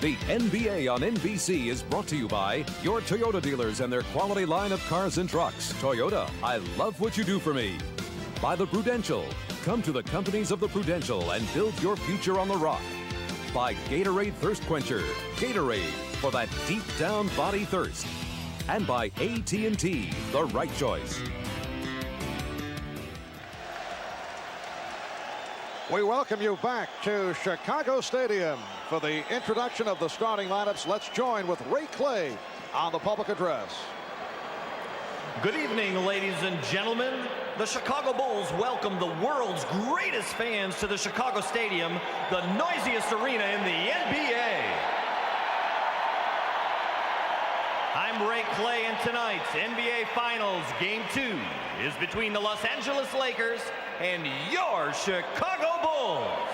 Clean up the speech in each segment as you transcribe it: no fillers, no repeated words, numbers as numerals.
The NBA on NBC is brought to you by your Toyota dealers and their quality line of cars and trucks. Toyota, I love what you do for me. By the Prudential. Come to the companies of the Prudential and build your future on the rock. By Gatorade Thirst Quencher. Gatorade, for that deep down body thirst. And by AT&T, the right choice. We welcome you back to Chicago Stadium for the introduction of the starting lineups. Let's join with Ray Clay on the public address. Good evening, ladies and gentlemen. The Chicago Bulls welcome the world's greatest fans to the Chicago Stadium, the noisiest arena in the NBA. I'm Ray Clay, and tonight's NBA Finals Game 2 is between the Los Angeles Lakers and your Chicago Bulls.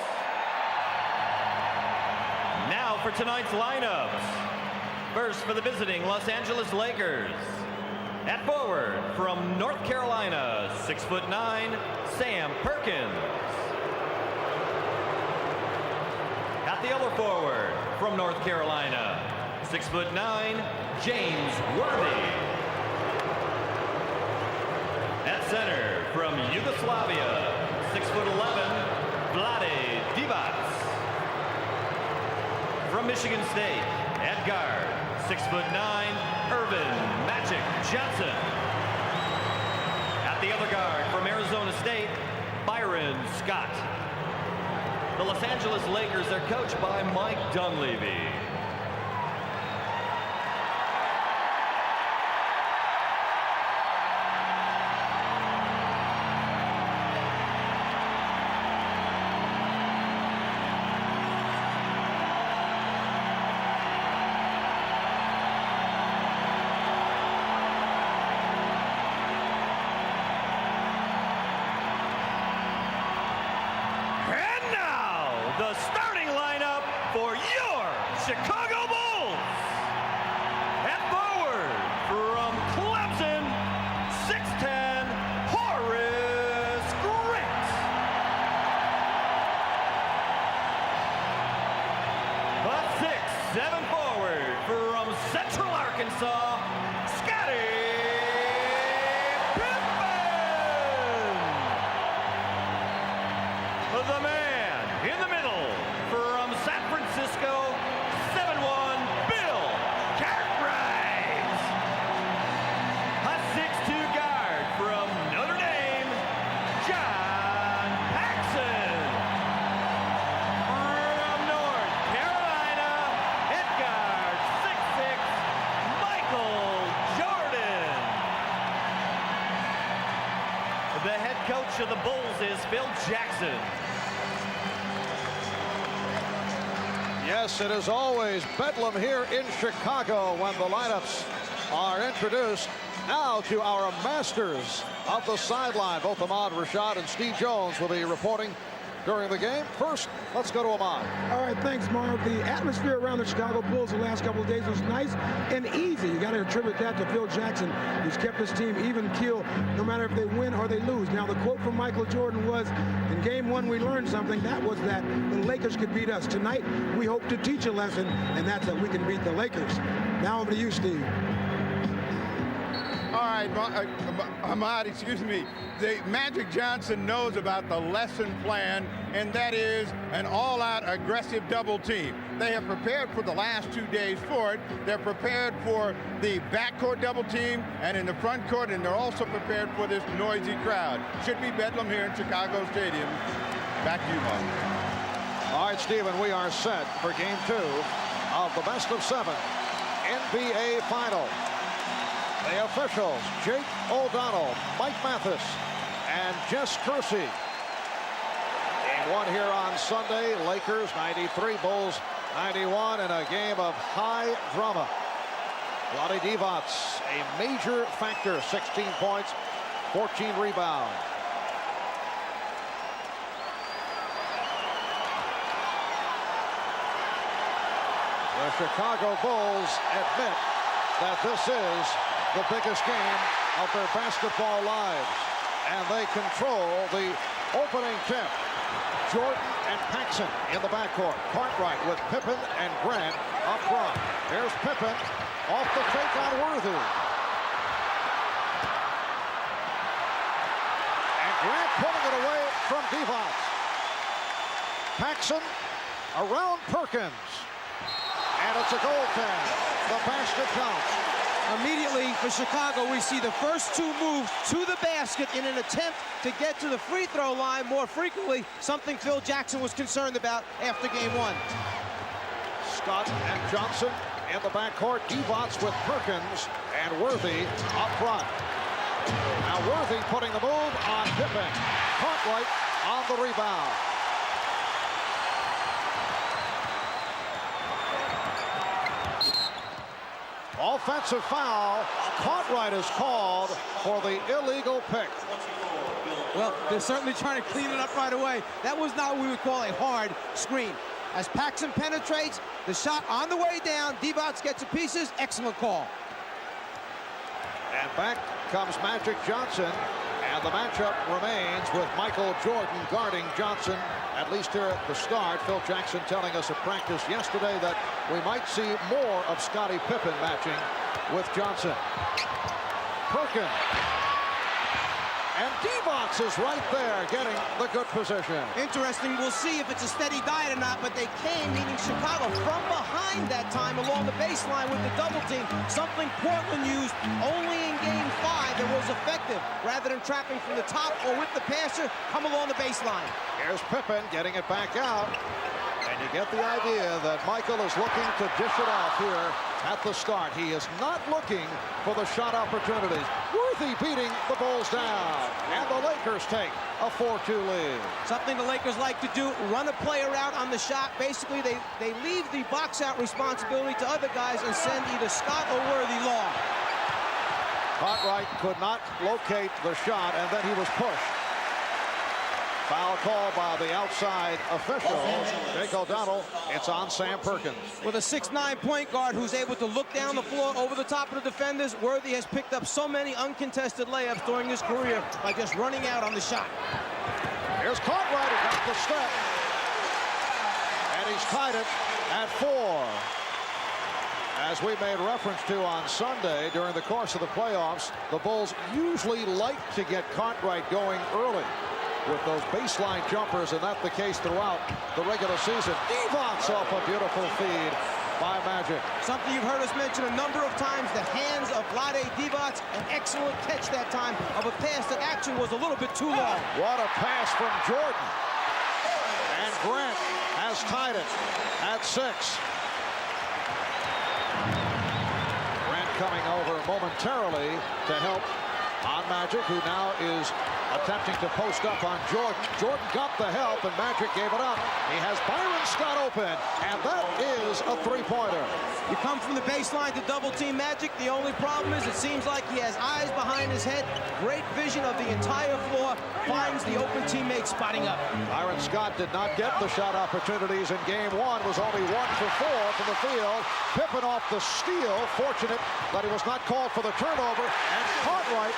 Now for tonight's lineups. First for the visiting Los Angeles Lakers. At forward from North Carolina, 6'9", Sam Perkins. At the other forward from North Carolina, 6'9", James Worthy. At center from Yugoslavia, 6'11", Vlade Divac. From Michigan State, at guard, 6'9", Irvin Magic Johnson. At the other guard from Arizona State, Byron Scott. The Los Angeles Lakers are coached by Mike Dunleavy. The starting lineup for your Chicago Bulls. At forward from Clemson, 6'10", Horace Grant. A 6'7" forward from Central Arkansas, Scottie Pippen. The man in the middle from San Francisco, 7'1", Bill Cartwright. A 6'2" guard from Notre Dame, John Paxson. From North Carolina, at guard, 6'6", Michael Jordan. The head coach of the Bulls is Phil Jackson. Yes, it is always bedlam here in Chicago when the lineups are introduced. Now to our masters of the sideline. Both Ahmad Rashad and Steve Jones will be reporting during the game. First, let's go to Ahmad. All right, thanks, Marv. The atmosphere around the Chicago Bulls the last couple of days was nice and easy. You got to attribute that to Phil Jackson, who's kept his team even keel no matter if they win or they lose. Now, the quote from Michael Jordan was, in game one, we learned something. That was that the Lakers could beat us. Tonight, we hope to teach a lesson, and that's that we can beat the Lakers. Now over to you, Steve. All right, Ahmad, excuse me. The Magic Johnson knows about the lesson plan, and that is an all-out aggressive double team. They have prepared for the last 2 days for it. They're prepared for the backcourt double team and in the front court, and they're also prepared for this noisy crowd. Should be bedlam here in Chicago Stadium. Back to you, Mark. All right, Stephen, we are set for game 2 of the best of 7 NBA Final. The officials, Jake O'Donnell, Mike Mathis, and Jess Kersey. Game 1 here on Sunday. Lakers 93, Bulls 91 in a game of high drama. Vlade Divac, a major factor, 16 points, 14 rebounds. The Chicago Bulls admit that this is the biggest game of their basketball lives, and they control the opening tip. Jordan and Paxson in the backcourt. Cartwright with Pippen and Grant up front. Here's Pippen off the fake on Worthy. And Grant pulling it away from Divac. Paxson around Perkins. And it's a goaltend. The basket counts. Immediately for Chicago, we see the first two moves to the basket in an attempt to get to the free throw line more frequently, something Phil Jackson was concerned about after game one. Scott and Johnson in the backcourt. Divac with Perkins and Worthy up front. Now Worthy putting the move on Pippen. Cartwright on the rebound. Offensive foul. Cartwright is called for the illegal pick. Well, they're certainly trying to clean it up right away. That was not what we would call a hard screen. As Paxson penetrates, the shot on the way down, Divac gets the pieces, excellent call. And back comes Magic Johnson, and the matchup remains with Michael Jordan guarding Johnson, at least here at the start. Phil Jackson telling us at practice yesterday that we might see more of Scottie Pippen matching with Johnson. Perkins. And Divac is right there getting the good position. Interesting. We'll see if it's a steady diet or not, but they came, meaning Chicago, from behind that time along the baseline with the double team, something Portland used only in game 5 that was effective. Rather than trapping from the top or with the passer, come along the baseline. Here's Pippen getting it back out. And you get the idea that Michael is looking to dish it off here at the start. He is not looking for the shot opportunities. Worthy beating the Bulls down. And the Lakers take a 4-2 lead. Something the Lakers like to do, run a play around on the shot. Basically, they leave the box-out responsibility to other guys and send either Scott or Worthy long. Cartwright could not locate the shot, and then he was pushed. Foul call by the outside official, Jake O'Donnell. It's on Sam Perkins. With a 6'9" point guard who's able to look down the floor over the top of the defenders, Worthy has picked up so many uncontested layups during his career by just running out on the shot. Here's Cartwright, who got the step. And he's tied it at 4. As we made reference to on Sunday, during the course of the playoffs, the Bulls usually like to get Cartwright going early with those baseline jumpers, and that's the case throughout the regular season. Divac off a beautiful feed by Magic. Something you've heard us mention a number of times, the hands of Vlade Divac, an excellent catch that time of a pass that actually was a little bit too long. What a pass from Jordan. And Grant has tied it at 6. Grant coming over momentarily to help on Magic, who now is attempting to post up on Jordan. Jordan got the help, and Magic gave it up. He has Byron Scott open, and that is a three-pointer. You come from the baseline to double-team Magic. The only problem is it seems like he has eyes behind his head, great vision of the entire floor, finds the open teammate spotting up. Byron Scott did not get the shot opportunities in game 1, was only 1 for 4 from the field. Pippen off the steal, fortunate that he was not called for the turnover, and Cartwright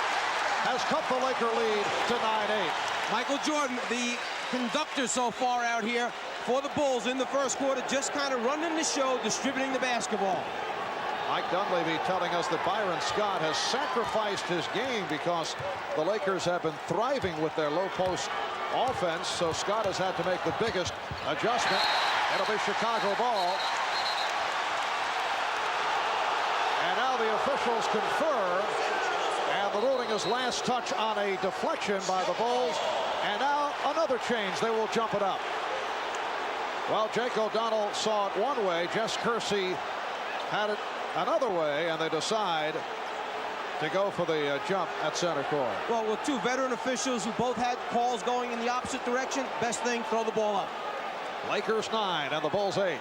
has cut the Laker lead to 9-8. Michael Jordan, the conductor so far out here for the Bulls in the first quarter, just kind of running the show, distributing the basketball. Mike Dunleavy telling us that Byron Scott has sacrificed his game because the Lakers have been thriving with their low post offense, so Scott has had to make the biggest adjustment. It'll be Chicago ball. And now the officials confer. And the ruling is last touch on a deflection by the Bulls. And now another change. They will jump it up. Well, Jake O'Donnell saw it one way. Jess Kersey had it another way. And they decide to go for the jump at center court. Well, with two veteran officials who both had calls going in the opposite direction, best thing, throw the ball up. Lakers 9 and the Bulls 8.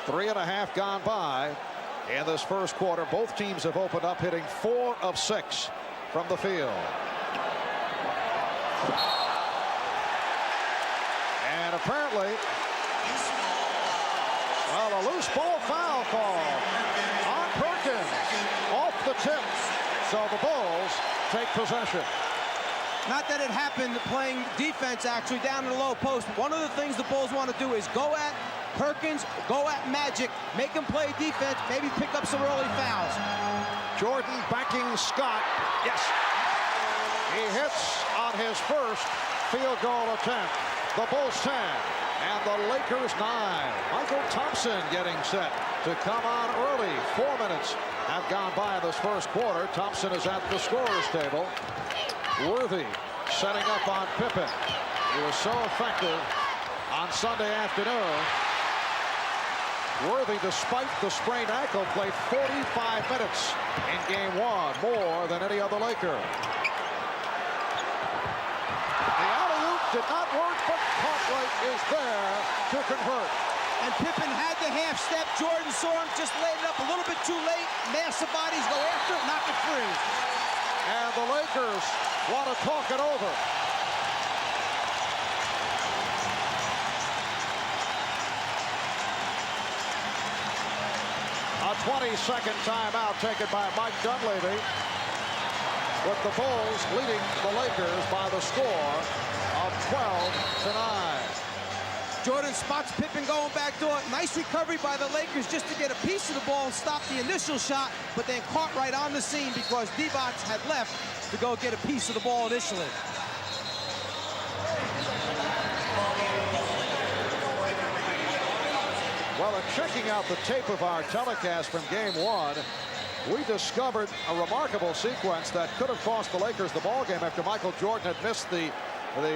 3.5 gone by in this first quarter. Both teams have opened up hitting 4 of 6 from the field. And apparently, well, a loose ball foul call on Perkins off the tip. So the Bulls take possession. Not that it happened playing defense, actually, down in the low post. One of the things the Bulls want to do is go at Perkins, go at Magic, make him play defense, maybe pick up some early fouls. Jordan backing Scott. Yes. He hits on his first field goal attempt. The Bulls 10 and the Lakers 9. Michael Thompson getting set to come on early. 4 minutes have gone by in this first quarter. Thompson is at the scorer's table. Worthy setting up on Pippen. He was so effective on Sunday afternoon. Worthy, despite the sprained ankle, played 45 minutes in game 1, more than any other Laker. The alley-oop did not work, but Cartwright is there to convert. And Pippen had the half step. Jordan saw him, just laid it up a little bit too late. Massive bodies go after it, knock it free. And the Lakers want to talk it over. A 20-second timeout taken by Mike Dunleavy, with the Bulls leading the Lakers by the score of 12-9. Jordan spots Pippen going back door. Nice recovery by the Lakers just to get a piece of the ball and stop the initial shot, but then Cartwright on the scene because Divac had left to go get a piece of the ball initially. Well, in checking out the tape of our telecast from game 1, we discovered a remarkable sequence that could have cost the Lakers the ball game after Michael Jordan had missed the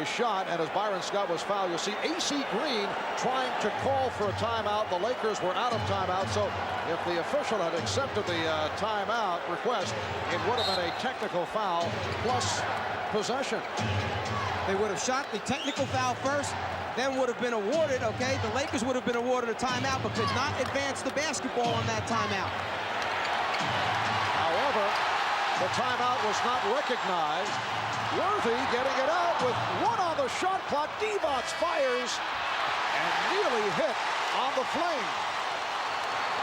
shot, and as Byron Scott was fouled. You'll see A.C. Green trying to call for a timeout. The Lakers were out of timeout, so if the official had accepted the timeout request, it would have been a technical foul plus possession. They would have shot the technical foul first, then would have been awarded, okay? The Lakers would have been awarded a timeout, but could not advance the basketball on that timeout. However, the timeout was not recognized. Worthy getting it out with one on the shot clock. Divac fires and nearly hit on the flame.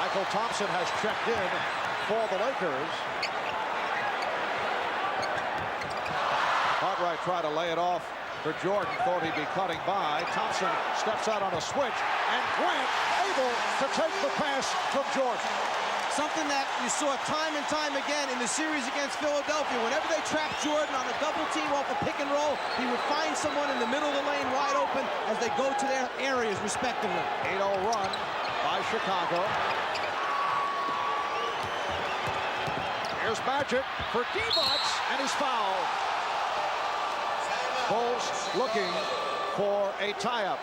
Michael Thompson has checked in for the Lakers. Cartwright tried to lay it off for Jordan, thought he'd be cutting by. Thompson steps out on a switch, and Grant able to take the pass from Jordan. Something that you saw time and time again in the series against Philadelphia. Whenever they trapped Jordan on a double team off a pick and roll, he would find someone in the middle of the lane wide open as they go to their areas respectively. 8-0 run by Chicago. Here's Magic for Divac, and he's fouled. Bulls looking for a tie-up.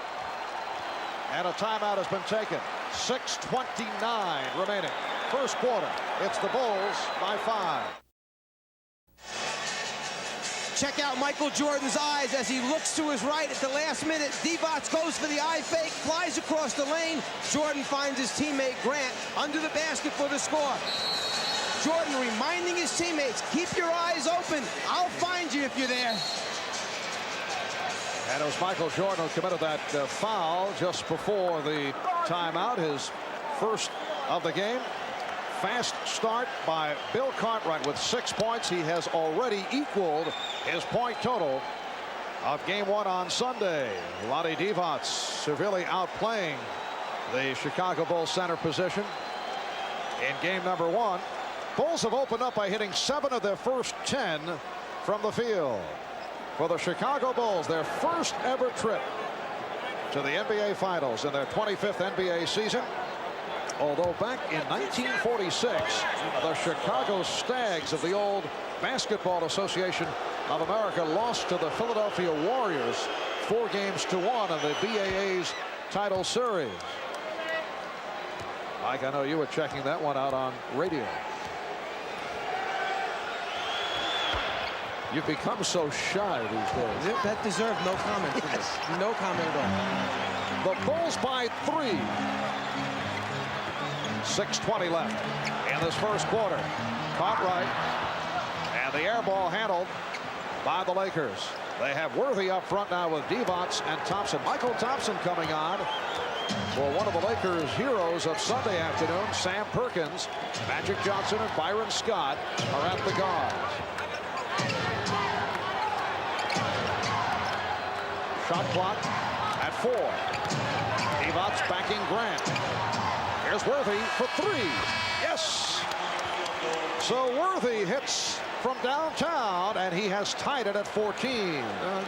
And a timeout has been taken. 6:29 remaining. First quarter. It's the Bulls by 5. Check out Michael Jordan's eyes as he looks to his right at the last minute. Divac goes for the eye fake, flies across the lane. Jordan finds his teammate Grant under the basket for the score. Jordan reminding his teammates, keep your eyes open. I'll find you if you're there. And it was Michael Jordan who committed that foul just before the timeout, his first of the game. Fast start by Bill Cartwright with 6 points. He has already equaled his point total of game 1 on Sunday. Vlade Divac severely outplaying the Chicago Bulls center position in game number 1. Bulls have opened up by hitting 7 of their first 10 from the field. For the Chicago Bulls, their first ever trip to the NBA Finals in their 25th NBA season. Although back in 1946, the Chicago Stags of the old Basketball Association of America lost to the Philadelphia Warriors 4-1 in the BAA's title series. Mike, I know you were checking that one out on radio. You've become so shy these days. That deserved no comment. Yes. No comment at all. The Bulls by 3. 6:20 left in this first quarter. Cartwright and the air ball handled by the Lakers. They have Worthy up front now with Divac and Thompson. Michael Thompson coming on for one of the Lakers' heroes of Sunday afternoon, Sam Perkins. Magic Johnson and Byron Scott are at the guards. Shot clock at 4. Divac backing Grant. Here's Worthy for 3. Yes! So Worthy hits from downtown, and he has tied it at 14.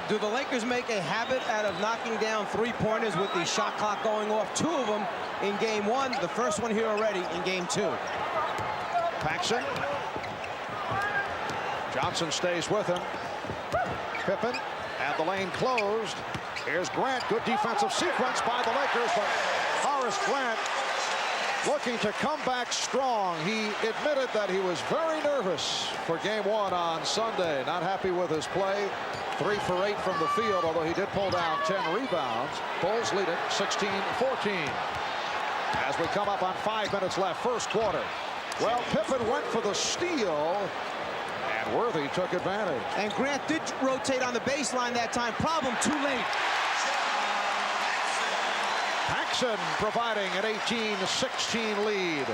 Do the Lakers make a habit out of knocking down three-pointers with the shot clock going off? 2 of them in game 1. The first one here already in game 2. Paxson. Johnson stays with him. Pippen, and the lane closed. Here's Grant. Good defensive sequence by the Lakers, but Horace Grant looking to come back strong. He admitted that he was very nervous for game 1 on Sunday. Not happy with his play. 3 for 8 from the field, although he did pull down 10 rebounds. Bulls lead it 16-14. As we come up on 5 minutes left, first quarter. Well, Pippen went for the steal, and Worthy took advantage. And Grant did rotate on the baseline that time. Problem, too late. Paxson providing an 18-16 lead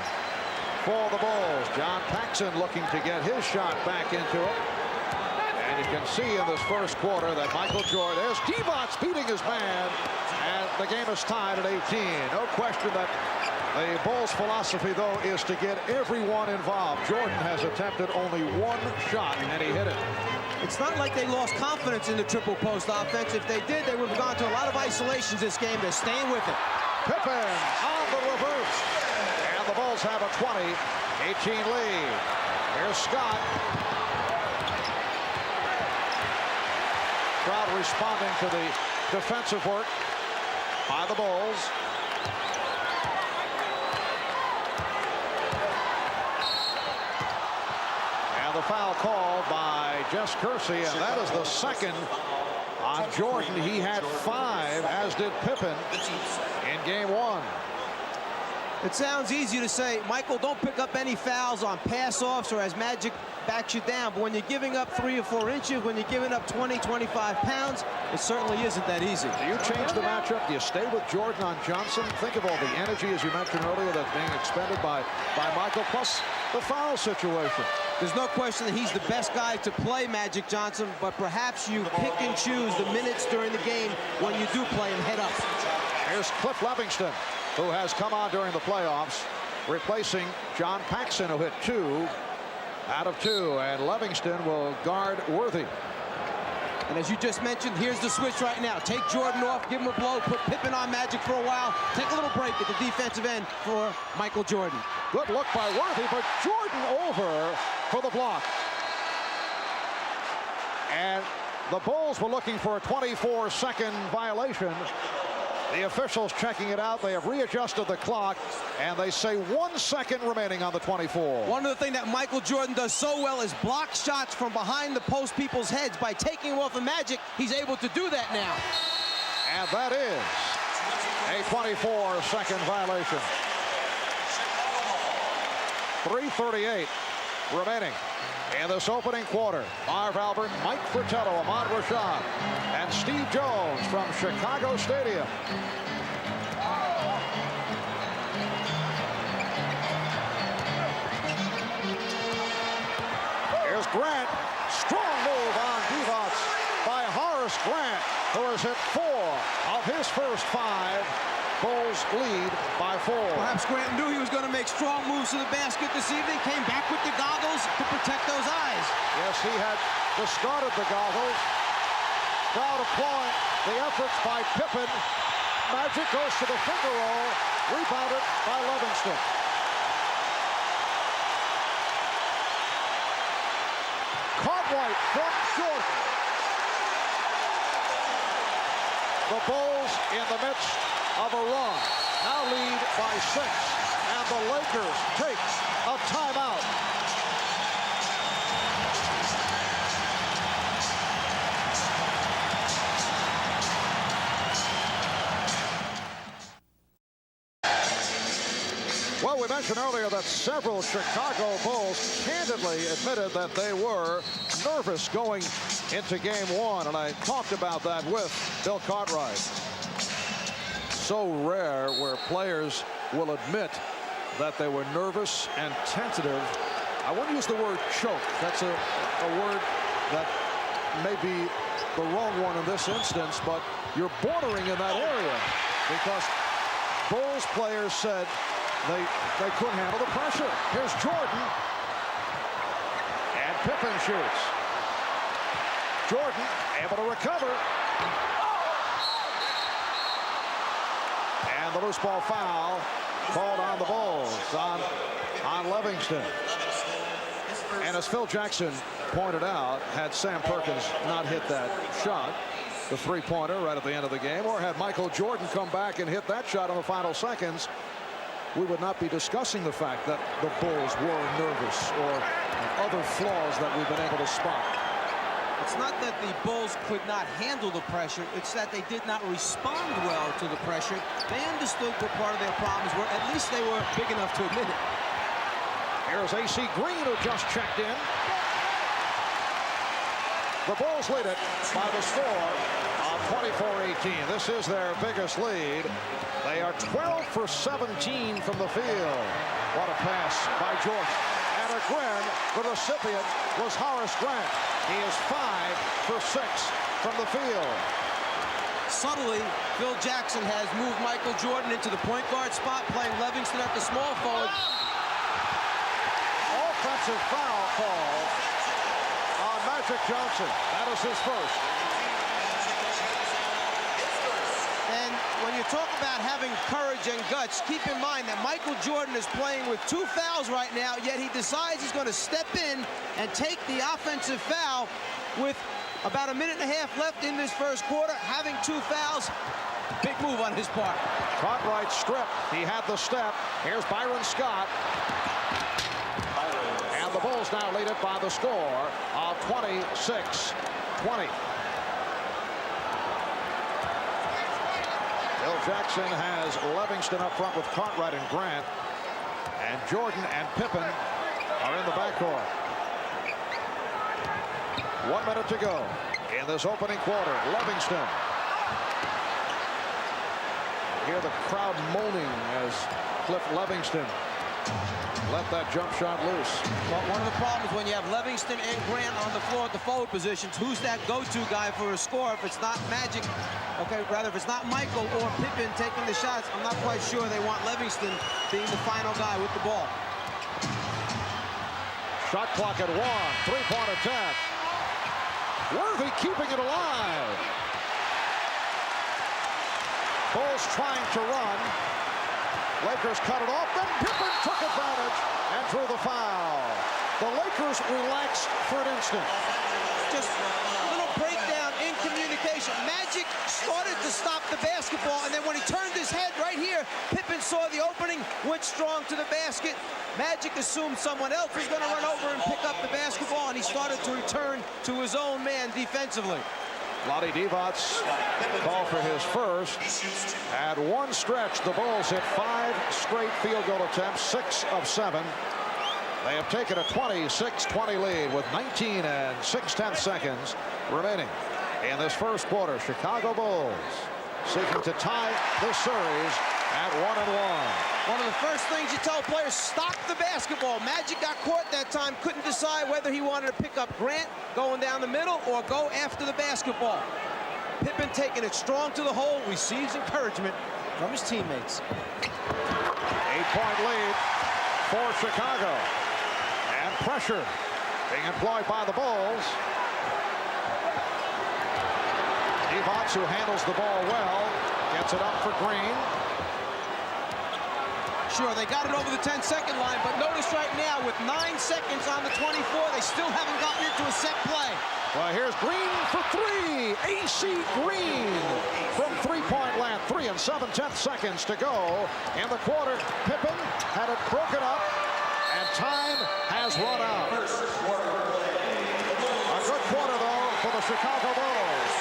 for the Bulls. John Paxson looking to get his shot back into it. And you can see in this first quarter that Michael Jordan, there's Divac beating his man, and the game is tied at 18. No question that the Bulls' philosophy, though, is to get everyone involved. Jordan has attempted only 1 shot, and he hit it. It's not like they lost confidence in the triple post offense. If they did, they would have gone to a lot of isolations this game. They're staying with it. Pippen on the reverse. And the Bulls have a 20-18 lead. Here's Scott. Crowd responding to the defensive work by the Bulls. The foul called by Jess Kersey, and that is the second on Jordan. He had 5, as did Pippen, in game 1. It sounds easy to say, Michael, don't pick up any fouls on pass-offs or as Magic backs you down. But when you're giving up 3 or 4 inches, when you're giving up 20, 25 pounds, it certainly isn't that easy. Do you change the matchup? Do you stay with Jordan on Johnson? Think of all the energy, as you mentioned earlier, that's being expended by Michael, plus the foul situation. There's no question that he's the best guy to play Magic Johnson, but perhaps you pick and choose the minutes during the game when you do play him head up. Here's Cliff Livingston, who has come on during the playoffs, replacing John Paxson, who hit 2 out of 2, and Livingston will guard Worthy. And as you just mentioned, here's the switch right now. Take Jordan off, give him a blow, put Pippen on Magic for a while, take a little break at the defensive end for Michael Jordan. Good look by Worthy, but Jordan over for the block. And the Bulls were looking for a 24-second violation. The officials checking it out. They have readjusted the clock, and they say 1 second remaining on the 24. One of the things that Michael Jordan does so well is block shots from behind the post people's heads. By taking him off of Magic, he's able to do that now. And that is a 24-second violation. 3:38 remaining in this opening quarter. Marv Albert, Mike Fratello, Ahmad Rashad, and Steve Jones from Chicago Stadium. Here's Grant. Strong move on Divac by Horace Grant, who has hit 4 of his first 5. Bulls lead by 4. Perhaps Grant knew he was going to make strong moves to the basket this evening. Came back with the goggles to protect those eyes. Yes, he had discarded the goggles. Crowd applauding the efforts by Pippen. Magic goes to the finger roll. Rebounded by Livingston. Cartwright from Jordan. The Bulls in the midst of a run, now lead by 6, and the Lakers take a timeout. Well, we mentioned earlier that several Chicago Bulls candidly admitted that they were nervous going into game 1, and I talked about that with Bill Cartwright. So rare where players will admit that they were nervous and tentative. I won't use the word choke. That's a word that may be the wrong one in this instance, but you're bordering in that area because Bulls players said they couldn't handle the pressure. Here's Jordan. And Pippen shoots. Jordan able to recover. And the loose ball foul called on the Bulls, on Livingston. And as Phil Jackson pointed out, had Sam Perkins not hit that shot, the three-pointer right at the end of the game, or had Michael Jordan come back and hit that shot in the final seconds, we would not be discussing the fact that the Bulls were nervous or other flaws that we've been able to spot. It's not that the Bulls could not handle the pressure, it's that they did not respond well to the pressure. They understood what part of their problems were. At least they were big enough to admit it. Here's A.C. Green, who just checked in. The Bulls lead it by the score of 24-18. This is their biggest lead. They are 12 for 17 from the field. What a pass by Jordan. And again, the recipient was Horace Grant. He is 5 for 6 from the field. Subtly, Phil Jackson has moved Michael Jordan into the point guard spot, playing Livingston at the small forward. Offensive foul call on Magic Johnson. That is his first. And when you talk about having courage and guts, keep in mind that Michael Jordan is playing with 2 fouls right now, yet he decides he's going to step in and take the offensive foul with about a minute and a half left in this first quarter, having 2 fouls. Big move on his part. Cartwright strip. He had the step. Here's Byron Scott. And the Bulls now lead it by the score of 26-20. Phil Jackson has Livingston up front with Cartwright and Grant. And Jordan and Pippen are in the backcourt. 1 minute to go in this opening quarter. Livingston. Hear the crowd moaning as Cliff Livingston let that jump shot loose. Well, one of the problems when you have Livingston and Grant on the floor at the forward positions, who's that go-to guy for a score? If it's not Magic, okay, rather if it's not Michael or Pippen taking the shots, I'm not quite sure they want Livingston being the final guy with the ball. Shot clock at 1. 3-point attack. Worthy keeping it alive. Bulls trying to run. Lakers cut it off. Then Pippen took advantage and drew the foul. The Lakers relaxed for an instant. Just a little breakdown in communication. Magic started to stop the basketball, and then when he turned his head right here, Pippen saw the opening, went strong to the basket. Magic assumed someone else was going to run over and pick up the basketball, and he started to return to his own man defensively. Lonnie Divac called for his first. At one stretch, the Bulls hit 5 straight field goal attempts, 6 of 7. They have taken a 26-20 lead with 19 and 6/10 seconds remaining in this first quarter. Chicago Bulls seeking to tie this series at 1-1. One of the first things you tell players, stop the basketball. Magic got caught that time, couldn't decide whether he wanted to pick up Grant going down the middle or go after the basketball. Pippen taking it strong to the hole, receives encouragement from his teammates. 8-point lead for Chicago. And pressure being employed by the Bulls. Divac, who handles the ball well, gets it up for Green. Sure, they got it over the 10-second line, but notice right now with 9 seconds on the 24, they still haven't gotten into a set play. Well, here's Green for 3. A.C. Green from 3-point land. 3 and 7/10 seconds to go in the quarter. Pippen had it broken up, and time has run out. A good quarter, though, for the Chicago Bulls.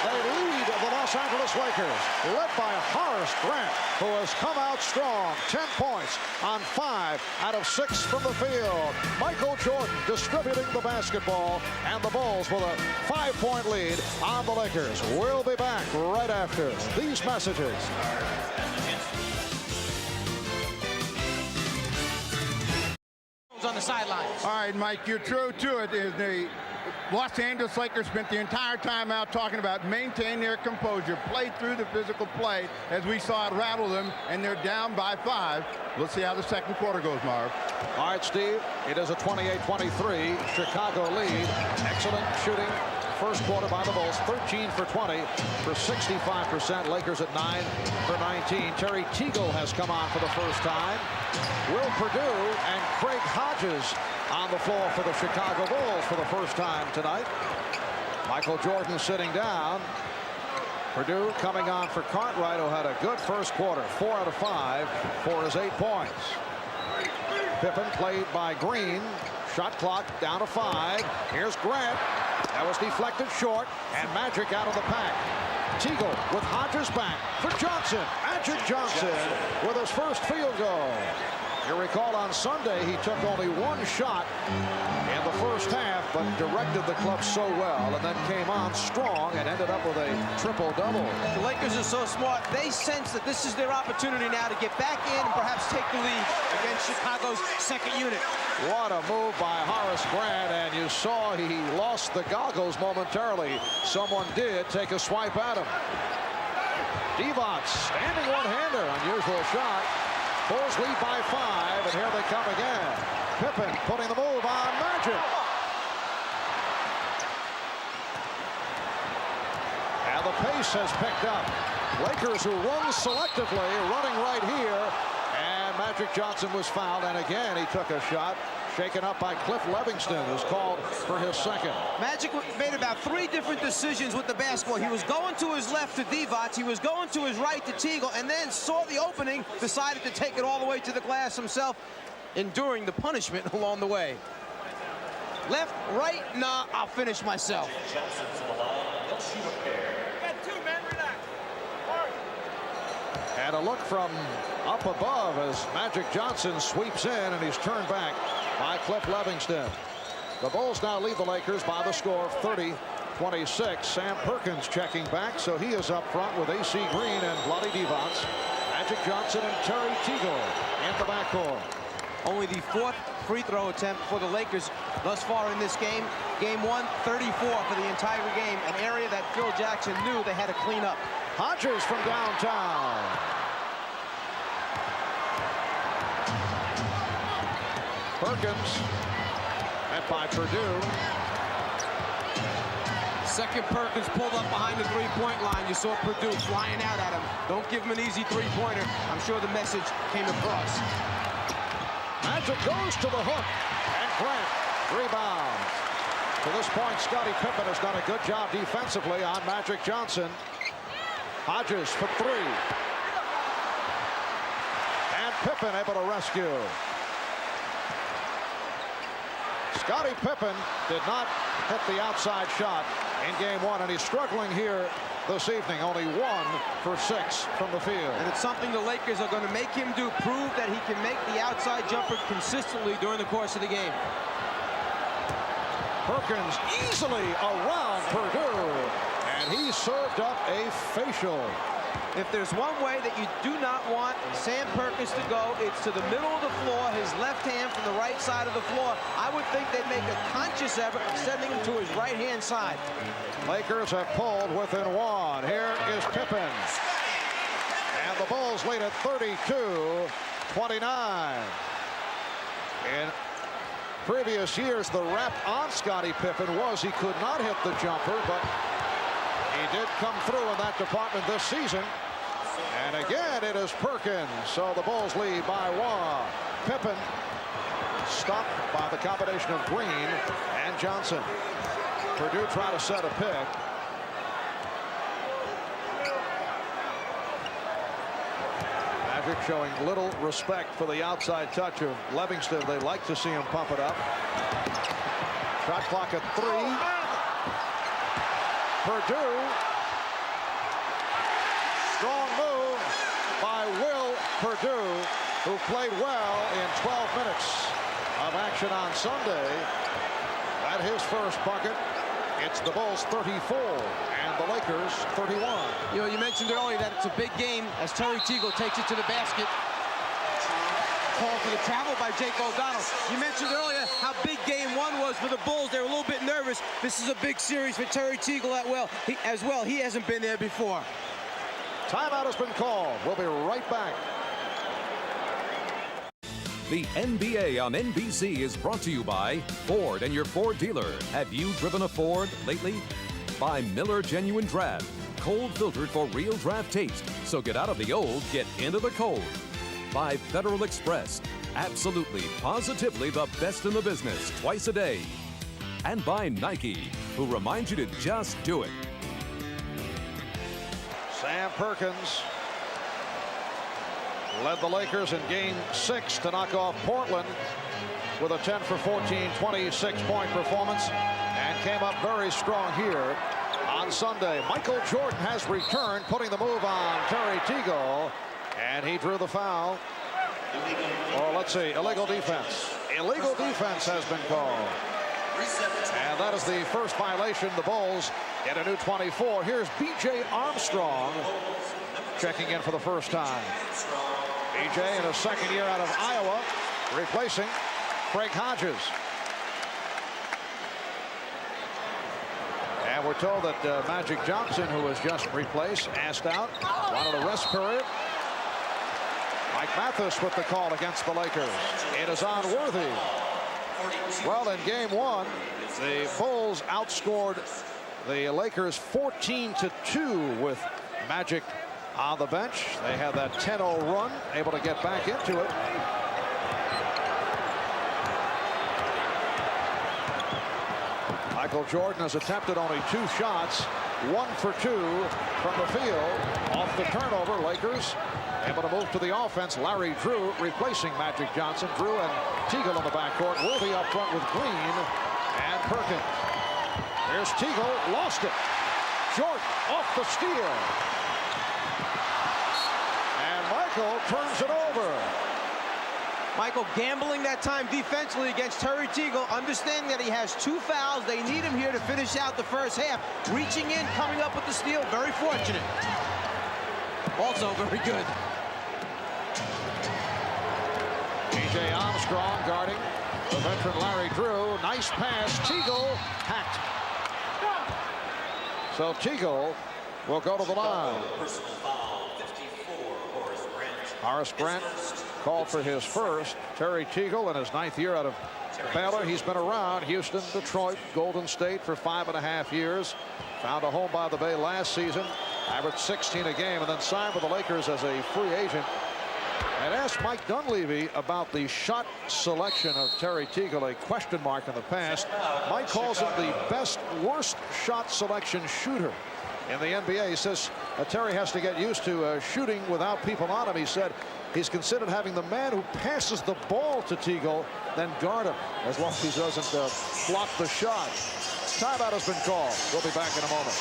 They lead the Los Angeles Lakers, led by Horace Grant, who has come out strong. 10 points on 5 out of 6 from the field. Michael Jordan distributing the basketball, and the Bulls with a 5-point lead on the Lakers. We'll be back right after these messages. On the sidelines. All right, Mike, you're true to it. Los Angeles Lakers spent the entire time out talking about maintain their composure, play through the physical play, as we saw it rattle them, and they're down by 5. Let's see how the second quarter goes, Marv. All right, Steve, it is a 28-23 Chicago lead. Excellent shooting first quarter by the Bulls. 13 for 20 for 65%. Lakers at 9 for 19. Terry Teagle has come on for the first time. Will Perdue and Craig Hodges on the floor for the Chicago Bulls for the first time tonight. Michael Jordan sitting down. Perdue coming on for Cartwright, who had a good first quarter. 4 out of 5 for his 8 points. Pippen played by Green. Shot clock down to 5. Here's Grant. That was deflected short, and Magic out of the pack. Teagle with Hodges back for Johnson. Magic Johnson with his first field goal. You recall on Sunday he took only 1 shot in the first half, but directed the club so well, and then came on strong and ended up with a triple-double. The Lakers are so smart. They sense that this is their opportunity now to get back in and perhaps take the lead against Chicago's second unit. What a move by Horace Grant, and you saw he lost the goggles momentarily. Someone did take a swipe at him. Divac standing one-hander, unusual shot. Bulls lead by 5, and here they come again. Pippen putting the move on Magic. And the pace has picked up. Lakers, who run selectively, running right here. And Magic Johnson was fouled, and again he took a shot. Shaken up by Cliff Livingston, who's called for his second. Magic made about 3 different decisions with the basketball. He was going to his left to Divac, he was going to his right to Teagle, and then saw the opening, decided to take it all the way to the glass himself, enduring the punishment along the way. Left, right, nah, I'll finish myself. And a look from up above as Magic Johnson sweeps in, and he's turned back by Cliff Livingston. The Bulls now lead the Lakers by the score of 30-26. Sam Perkins checking back, so he is up front with A.C. Green and Vlade Divac. Magic Johnson and Terry Teagle in the backcourt. Only the 4th free throw attempt for the Lakers thus far in this game. Game 1, 34 for the entire game, an area that Phil Jackson knew they had to clean up. Hodges from downtown. Perkins, met by Perdue. Second Perkins pulled up behind the three-point line. You saw Perdue flying out at him. Don't give him an easy three-pointer. I'm sure the message came across. Magic goes to the hook, and Grant rebounds. To this point, Scottie Pippen has done a good job defensively on Magic Johnson. Hodges for 3. And Pippen able to rescue. Scottie Pippen did not hit the outside shot in game 1, and he's struggling here this evening. Only 1 for 6 from the field. And it's something the Lakers are going to make him do, prove that he can make the outside jumper consistently during the course of the game. Perkins easily around Perdue, and he served up a facial. If there's one way that you do not want Sam Perkins to go, it's to the middle of the floor, his left hand from the right side of the floor. I would think they'd make a conscious effort of sending him to his right-hand side. Lakers have pulled within 1. Here is Pippen. And the Bulls lead at 32-29. In previous years, the rap on Scottie Pippen was he could not hit the jumper, but he did come through in that department this season. And again, it is Perkins. So the Bulls lead by 1. Pippen stopped by the combination of Green and Johnson. Perdue trying to set a pick. Magic showing little respect for the outside touch of Livingston. They like to see him pump it up. Shot clock at 3. Perdue. Strong move by Will Perdue, who played well in 12 minutes of action on Sunday. At his first bucket, it's the Bulls 34 and the Lakers 31. You know, you mentioned earlier that it's a big game as Terry Teagle takes it to the basket. call for the travel by Jake O'Donnell. You mentioned earlier how big game one was for the Bulls. They were a little bit nervous. This is a big series for Terry Teagle as well. He hasn't been there before. Timeout has been called. We'll be right back. The NBA on NBC is brought to you by Ford and your Ford dealer. Have you driven a Ford lately? By Miller Genuine Draft. Cold filtered for real draft taste. So get out of the old, get into the cold. By Federal Express. Absolutely, positively the best in the business twice a day. And by Nike, who reminds you to just do it. Sam Perkins led the Lakers in Game 6 to knock off Portland with a 10 for 14, 26-point performance, and came up very strong here on Sunday. Michael Jordan has returned, putting the move on Terry Teagle, and he drew the foul. Or let's see, illegal defense. Illegal defense has been called. And that is the first violation. The Bulls get a new 24. Here's B.J. Armstrong checking in for the first time. B.J. in his second year out of Iowa, replacing Craig Hodges. And we're told that Magic Johnson, who was just replaced, asked out, wanted a rest period. Mike Mathis with the call against the Lakers. It is on Worthy. Well, in game one, the Bulls outscored the Lakers 14-2 with Magic on the bench. They had that 10-0 run, able to get back into it. Michael Jordan has attempted only 2 shots, 1 for 2 from the field. Off the turnover, Lakers able to move to the offense. Larry Drew replacing Magic Johnson. Drew and Teagle in the backcourt. Worthy up front with Green and Perkins. Here's Teagle, lost it. Jordan off the steal. And Michael turns it over. Michael gambling that time defensively against Terry Teagle, understanding that he has 2 fouls. They need him here to finish out the first half. Reaching in, coming up with the steal, very fortunate. Also very good. B.J. Armstrong guarding the veteran Larry Drew. Nice pass. Teagle hacked. So Teagle will go to the line. Horace Grant called for his first. Terry Teagle in his 9th year out of Baylor. He's been around Houston, Detroit, Golden State for 5.5 years. Found a home by the Bay last season. Averaged 16 a game and then signed with the Lakers as a free agent. And asked Mike Dunleavy about the shot selection of Terry Teagle, a question mark in the past. Mike calls him the best, worst shot selection shooter in the NBA. He says Terry has to get used to shooting without people on him. He said he's considered having the man who passes the ball to Teagle then guard him as long as he doesn't block the shot. Timeout has been called. We'll be back in a moment.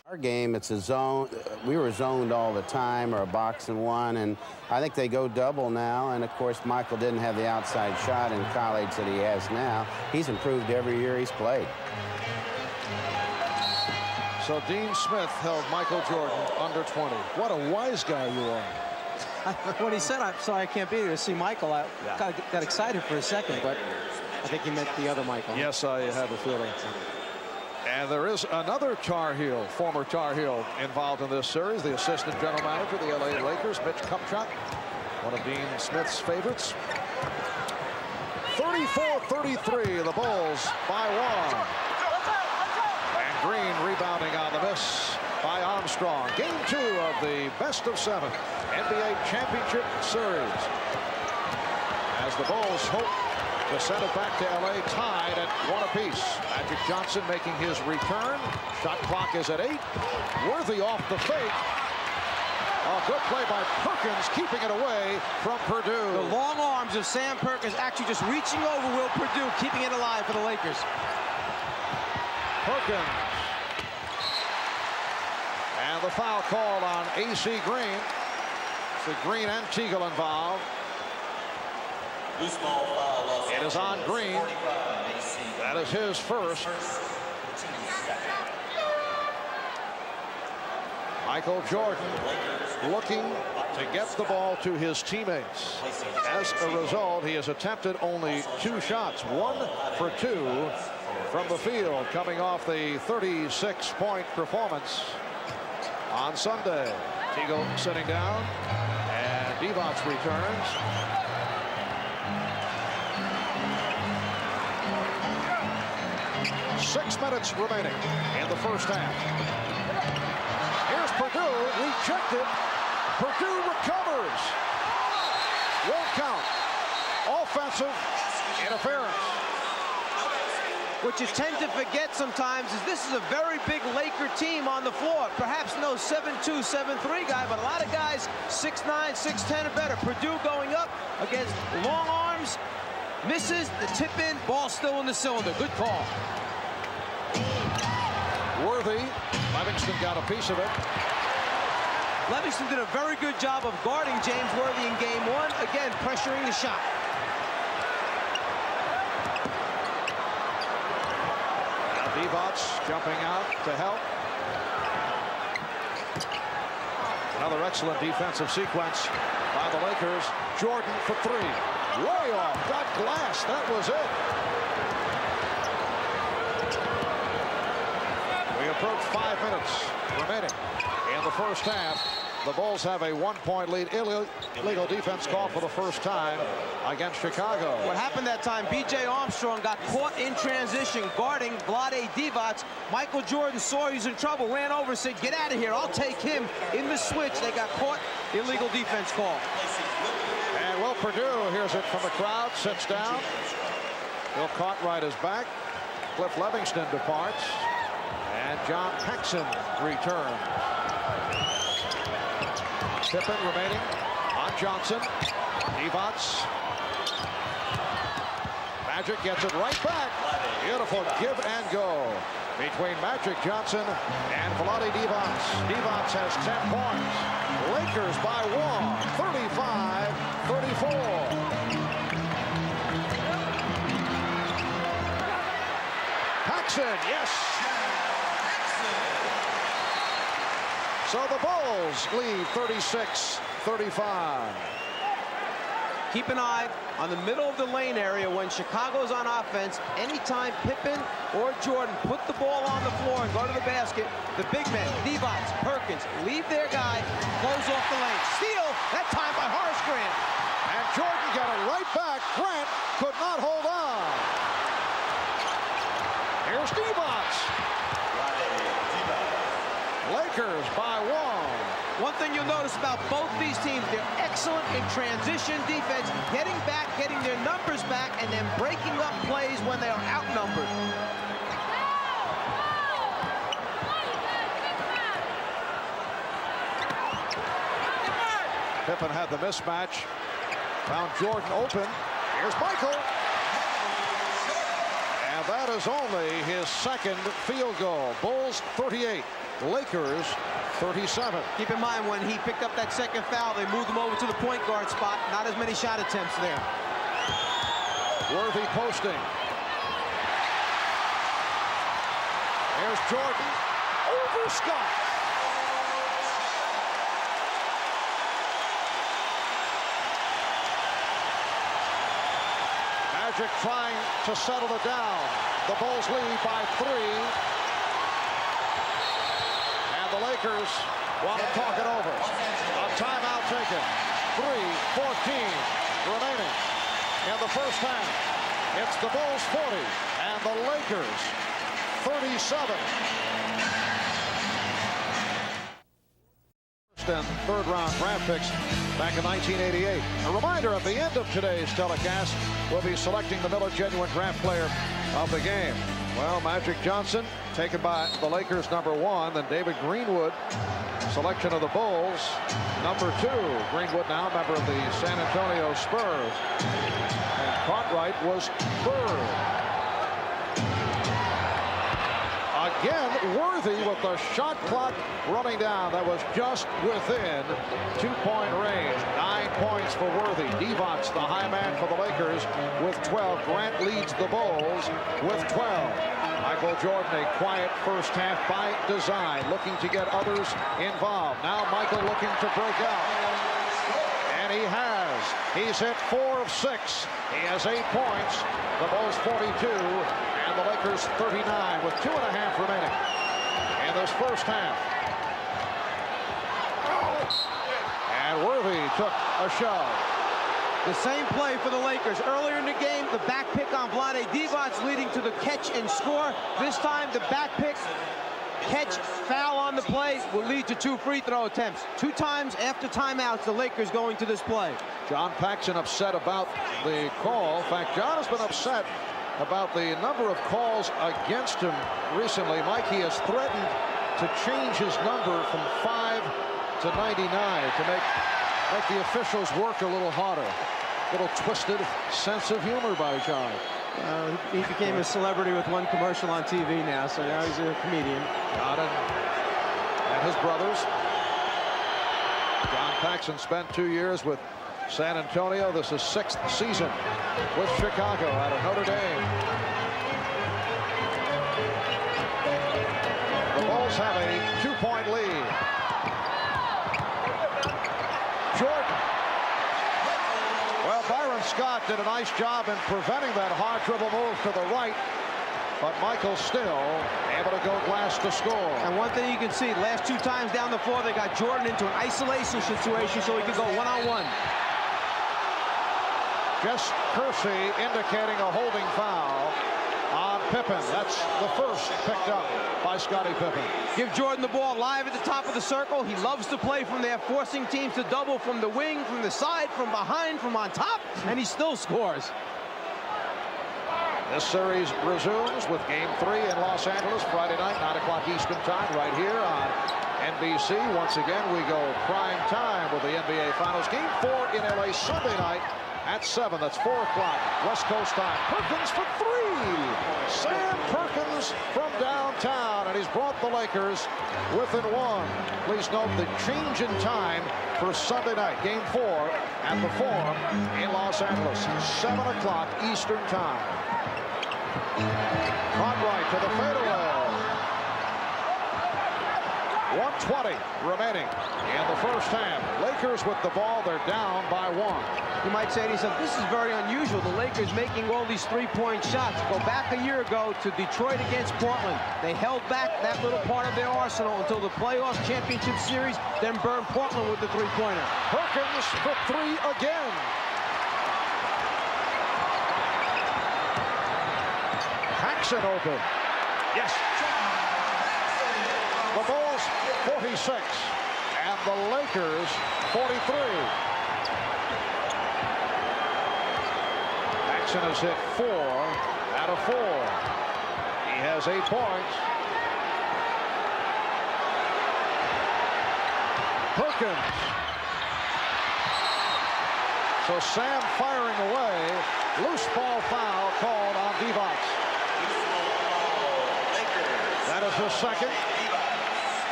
Our game, it's a zone. We were zoned all the time, or a box and one, and I think they go double now. And of course, Michael didn't have the outside shot in college that he has now. He's improved every year he's played. So Dean Smith held Michael Jordan under 20. What a wise guy you are. When he said, I'm sorry I can't be here to see Michael, I got excited for a second, but I think he meant the other Michael. Yes, I have a feeling. And there is another Tar Heel, former Tar Heel, involved in this series. The assistant general manager of the LA Lakers, Mitch Kupchak, one of Dean Smith's favorites. 34-33, the Bulls by 1. And Green rebounding on the miss by Armstrong. Game 2 of the best of 7 NBA championship series. As the Bulls hope to send it back to LA tied at 1 apiece. Magic Johnson making his return. Shot clock is at 8. Worthy off the fake. A good play by Perkins, keeping it away from Purdue. The long arms of Sam Perkins actually just reaching over Will Purdue, keeping it alive for the Lakers. Perkins. And the foul called on A.C. Green. So Green and Teagle involved. It is on Green. That is his first. Michael Jordan looking to get the ball to his teammates. As a result, he has attempted only 2 shots, 1 for 2 from the field, coming off the 36-point performance on Sunday. Teagle sitting down, and Divac returns. Six minutes remaining in the first half. Here's Purdue, rejected. Purdue recovers. Won't count. Offensive interference. What you tend to forget sometimes is this is a very big Laker team on the floor. Perhaps no 7'2", 7'3" guy, but a lot of guys 6'9", 6'10" or better. Purdue going up against long arms. Misses the tip in. Ball still in the cylinder. Good call. Worthy. Livingston got a piece of it. Livingston did a very good job of guarding James Worthy in game 1. Again, pressuring the shot. Now Divac jumping out to help. Another excellent defensive sequence by the Lakers. Jordan for 3. Way off. Got glass. That was it. We approach 5 minutes remaining in the first half. The Bulls have a 1-point lead. Illegal defense call for the first time against Chicago. What happened that time, B.J. Armstrong got caught in transition guarding Vlade Divac. Michael Jordan saw he was in trouble, ran over and said, "Get out of here, I'll take him." In the switch, they got caught. Illegal defense call. And Will Purdue hears it from the crowd, sits down. Bill Cartwright is back. Cliff Livingston departs. And John Paxson returns. Pippen remaining on Johnson. Divac. Magic gets it right back. Beautiful give and go between Magic Johnson and Vlade Divac. Divac has 10 points. Lakers by 1, 35-34. Paxson, yes. So the Bulls lead 36-35. Keep an eye on the middle of the lane area when Chicago's on offense. Anytime Pippen or Jordan put the ball on the floor and go to the basket, the big men, Divac, Perkins, leave their guy, close off the lane. Steal, that time by Horace Grant. And Jordan got it right back. Grant could not hold on. Here's Divac. Lakers by 1. One thing you'll notice about both these teams, they're excellent in transition defense, getting back, getting their numbers back, and then breaking up plays when they are outnumbered. Pippen had the mismatch. Found Jordan open. Here's Michael. And that is only his second field goal. Bulls 38. Lakers 37. Keep in mind, when he picked up that second foul, they moved him over to the point guard spot. Not as many shot attempts there. Worthy posting. There's Jordan over Scott. Magic trying to settle it down. The Bulls lead by 3. The Lakers want to talk it over. A timeout taken. 3:14 remaining in the first half. It's the Bulls 40 and the Lakers 37. And third-round draft picks back in 1988. A reminder, at the end of today's telecast, we'll be selecting the Miller Genuine Draft Player of the game. Well, Magic Johnson taken by the Lakers, #1. Then David Greenwood, selection of the Bulls, #2. Greenwood now member of the San Antonio Spurs. And Cartwright was 3rd. Again, Worthy with the shot clock running down. That was just within 2-point range. 9 points for Worthy. Divac, the high man for the Lakers, with 12. Grant leads the Bulls with 12. Michael Jordan, a quiet first half by design, looking to get others involved. Now Michael looking to break out. And he has. He's hit 4 of 6. He has 8 points. The Bulls 42 and the Lakers 39 with 2.5 remaining in this first half. And Worthy took a shove. The same play for the Lakers. Earlier in the game, the back pick on Vlade Divac leading to the catch and score. This time, the back pick, catch, foul on the play will lead to 2 free throw attempts. 2 times after timeouts, the Lakers going to this play. John Paxson upset about the call. In fact, John has been upset about the number of calls against him recently. Mike, he has threatened to change his number from 5 to 99 to make the officials work a little harder. Little twisted sense of humor by John. He became a celebrity with 1 commercial on TV now, so now he's a comedian. John and his brothers. John Paxson spent 2 years with San Antonio. This is 6th season with Chicago out of Notre Dame. The Bulls have a 2-point lead. Jordan. Well, Byron Scott did a nice job in preventing that hard dribble move to the right, but Michael still able to go glass to score. And one thing you can see, last 2 times down the floor, they got Jordan into an isolation situation so he could go one-on-one. Jess Kersey indicating a holding foul on Pippen. That's the first picked up by Scottie Pippen. Give Jordan the ball live at the top of the circle. He loves to play from there, forcing teams to double from the wing, from the side, from behind, from on top, and he still scores. This series resumes with Game 3 in Los Angeles Friday night, 9 o'clock Eastern Time, right here on NBC. Once again, we go prime time with the NBA Finals. Game 4 in LA Sunday night at 7. That's 4 o'clock West Coast time. Perkins for 3. Sam Perkins from downtown, and he's brought the Lakers within 1. Please note the change in time for Sunday night, Game 4 at the Forum in Los Angeles, 7 o'clock Eastern time. Cartwright to the fadeaway. 1:20 remaining in the first half. Lakers with the ball. They're down by 1. You might say to yourself, this is very unusual. The Lakers making all these 3-point shots. Go back a year ago to Detroit against Portland. They held back that little part of their arsenal until the playoffs championship series, then burned Portland with the 3-pointer. Perkins for 3 again. Paxson open. Yes. The Bulls 46 and the Lakers 43. Paxson has hit 4 out of 4. He has 8 points. Perkins. So Sam firing away. Loose ball foul called on Divac. That is the second.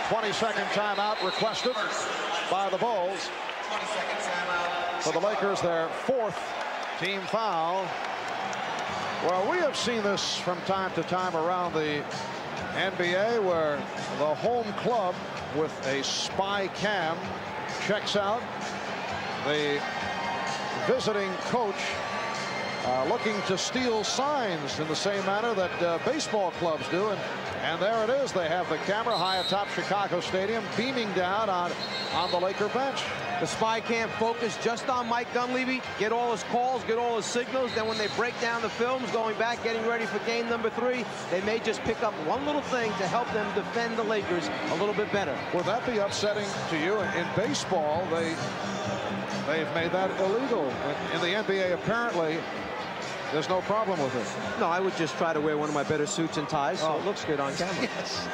20-second timeout requested by the Bulls. For the Lakers, their 4th team foul. Well, we have seen this from time to time around the NBA where the home club with a spy cam checks out the visiting coach looking to steal signs in the same manner that baseball clubs do. And there it is. They have the camera high atop Chicago Stadium beaming down on the Laker bench. The spy cam focused just on Mike Dunleavy, get all his calls, get all his signals. Then when they break down the films, going back, getting ready for game number 3, they may just pick up one little thing to help them defend the Lakers a little bit better. Would that be upsetting to you? In baseball, they've made that illegal. In the NBA, apparently, there's no problem with it. No, I would just try to wear one of my better suits and ties so it looks good on camera. Yes.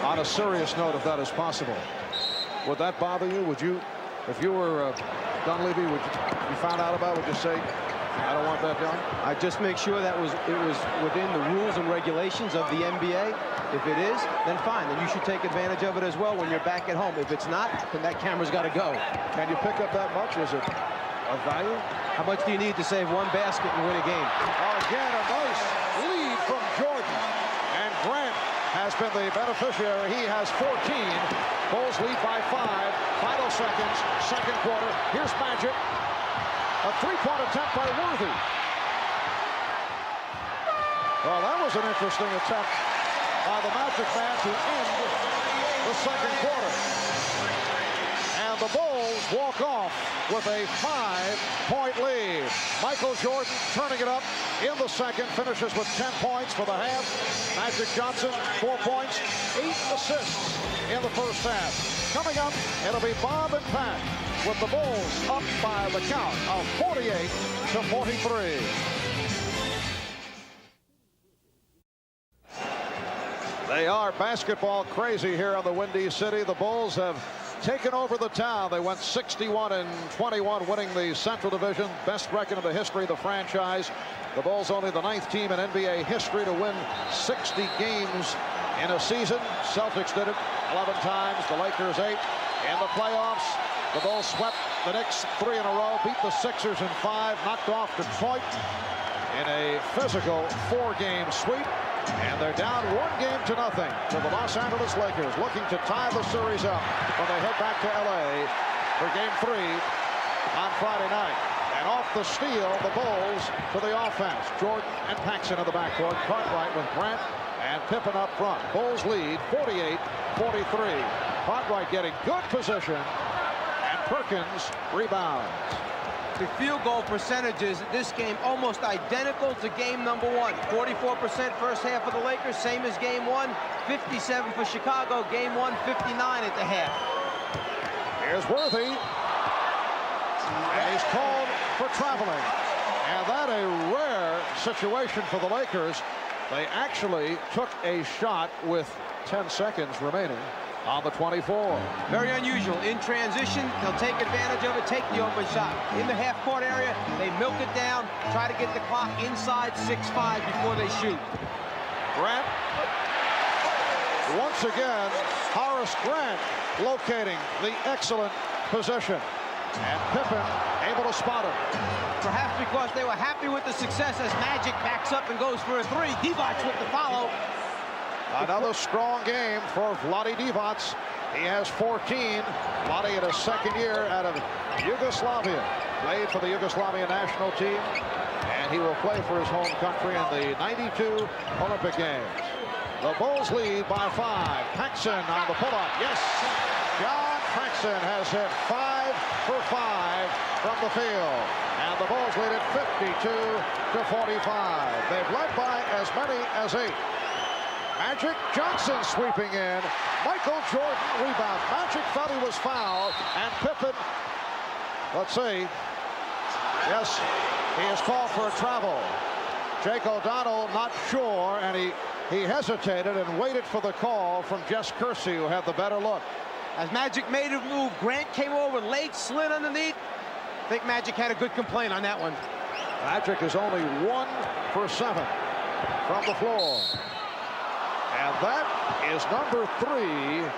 On a serious note, if that is possible, would that bother you? Would you, if you were Dunleavy, would you found out about it, would you say, I don't want that done? I just make sure that it was within the rules and regulations of the NBA. If it is, then fine. Then you should take advantage of it as well when you're back at home. If it's not, then that camera's got to go. Can you pick up that much? Is it of value? How much do you need to save one basket and win a game? Again, a nice lead from Jordan. And Grant has been the beneficiary. He has 14. Bulls lead by 5. Final seconds, second quarter. Here's Magic. A three-point attempt by Worthy. Well, that was an interesting attempt by the Magic man to end the second quarter. And the Bulls walk off with a 5-point lead. Michael Jordan turning it up in the second, finishes with 10 points for the half. Magic Johnson, 4 points, 8 assists in the first half. Coming up, it'll be Bob and Pat with the Bulls up by the count of 48-43. They are basketball crazy here in the Windy City. The Bulls have taken over the town. They went 61-21, winning the Central Division, best record in the history of the franchise. The Bulls only the 9th team in NBA history to win 60 games in a season. Celtics did it 11 times, the Lakers 8. In the playoffs, the Bulls swept the Knicks 3 in a row, beat the Sixers in 5, knocked off Detroit in a physical 4-game sweep. And they're down 1 game to nothing to the Los Angeles Lakers, looking to tie the series up when they head back to L.A. for Game 3 on Friday night. And off the steal, the Bulls to the offense. Jordan and Paxson in the backcourt. Cartwright with Grant and Pippen up front. Bulls lead 48-43. Cartwright getting good position, and Perkins rebounds. The field goal percentages this game almost identical to game number 1. 44% first half for the Lakers, same as game 1. 57 for Chicago. Game 1, 59 at the half. Here's Worthy. And he's called for traveling. And that a rare situation for the Lakers. They actually took a shot with 10 seconds remaining on the 24. Very unusual. In transition, they'll take advantage of it, take the open shot. In the half-court area, they milk it down, try to get the clock inside 6-5 before they shoot. Grant. Once again, Horace Grant locating the excellent position. And Pippen able to spot him. Perhaps because they were happy with the success as Magic backs up and goes for a 3. Divac with the follow. Another strong game for Vlade Divac. He has 14. Vlade in his second year out of Yugoslavia. Played for the Yugoslavia national team. And he will play for his home country in the 92 Olympic Games. The Bulls lead by 5. Paxson on the pull-up. Yes! John Paxson has hit 5 for 5 from the field. And the Bulls lead it 52-45. They've led by as many as 8. Magic Johnson sweeping in. Michael Jordan rebounds. Magic thought he was fouled. And Pippen, let's see. Yes, he is called for a travel. Jake O'Donnell not sure, and he hesitated and waited for the call from Jess Kersey, who had the better look. As Magic made a move, Grant came over late, slid underneath. I think Magic had a good complaint on that one. Magic is only 1 for 7 from the floor. And that is number 3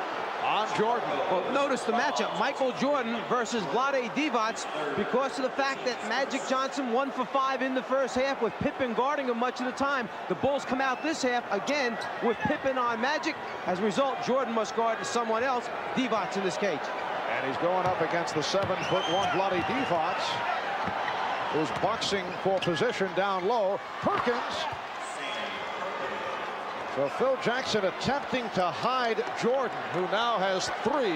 on Jordan. Well, notice the matchup, Michael Jordan versus Vlade Divac, because of the fact that Magic Johnson 1 for 5 in the first half with Pippen guarding him much of the time. The Bulls come out this half again with Pippen on Magic. As a result, Jordan must guard someone else, Divac in this case. And he's going up against the 7'1" Vlade Divac, who's boxing for position down low. Perkins. So Phil Jackson attempting to hide Jordan, who now has 3.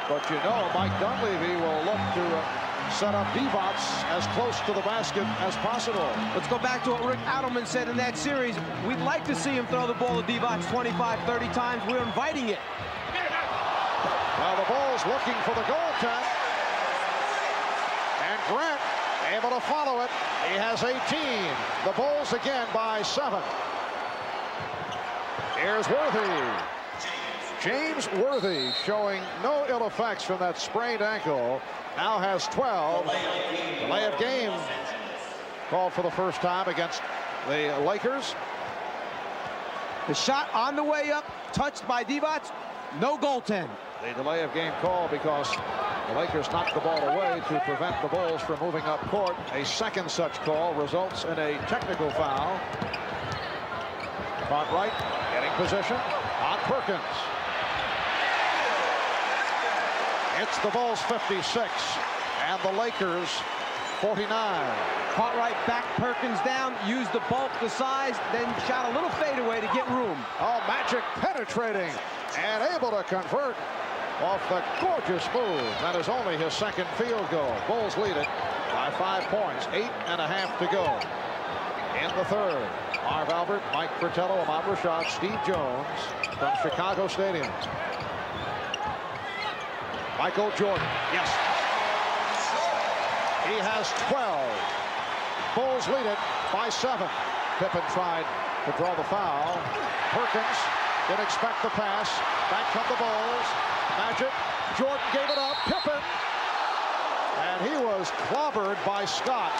But you know, Mike Dunleavy will look to set up Divac as close to the basket as possible. Let's go back to what Rick Adelman said in that series. We'd like to see him throw the ball to Divac 25, 30 times. We're inviting it. Now the Bulls looking for the goal attempt. And Grant able to follow it. He has 18. The Bulls again by 7. Here's Worthy. James Worthy showing no ill effects from that sprained ankle. Now has 12. Delay of game called for the first time against the Lakers. The shot on the way up, touched by Divac. No goaltend. The delay of game call because the Lakers knocked the ball away to prevent the Bulls from moving up court. A second such call results in a technical foul. Cartwright getting position on Perkins. It's the Bulls 56 and the Lakers 49. Cartwright backed Perkins down, used the bulk, the size, then shot a little fadeaway to get room. Oh, Magic penetrating and able to convert off the gorgeous move. That is only his second field goal. Bulls lead it by 5 points. 8.5 to go in the third. Marv Albert, Mike Fratello, Ahmad Rashad, Steve Jones from Chicago Stadium. Michael Jordan. Yes. He has 12. Bulls lead it by 7. Pippen tried to draw the foul. Perkins didn't expect the pass. Back from the Bulls. Magic. Jordan gave it up. Pippen. And he was clobbered by Scott.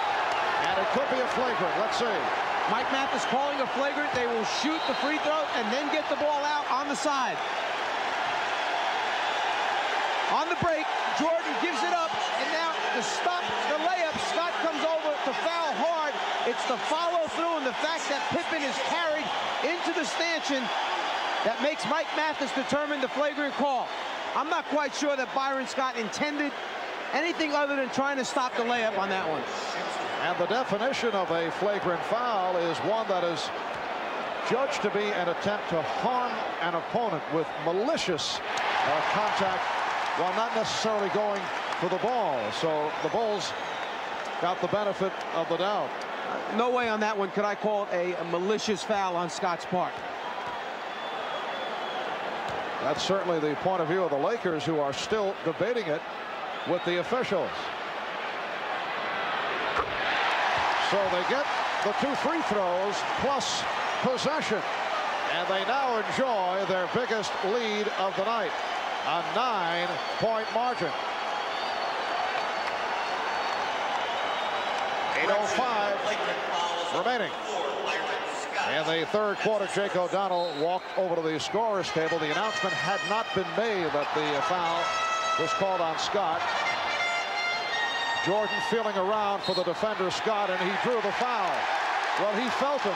And it could be a flagrant. Let's see. Mike Mathis calling a flagrant. They will shoot the free throw and then get the ball out on the side. On the break, Jordan gives it up. And now to stop the layup, Scott comes over to foul hard. It's the follow through and the fact that Pippen is carried into the stanchion that makes Mike Mathis determine the flagrant call. I'm not quite sure that Byron Scott intended anything other than trying to stop the layup on that one. And the definition of a flagrant foul is one that is judged to be an attempt to harm an opponent with malicious contact while not necessarily going for the ball. So the Bulls got the benefit of the doubt. No way on that one could I call it a malicious foul on Scott's part. That's certainly the point of view of the Lakers, who are still debating it with the officials. So they get the 2 free throws plus possession. And they now enjoy their biggest lead of the night. A 9-point margin. 8:05 remaining. In the third quarter, Jake O'Donnell walked over to the scorer's table. The announcement had not been made that the foul was called on Scott. Jordan feeling around for the defender, Scott, and he drew the foul. Well, he felt him.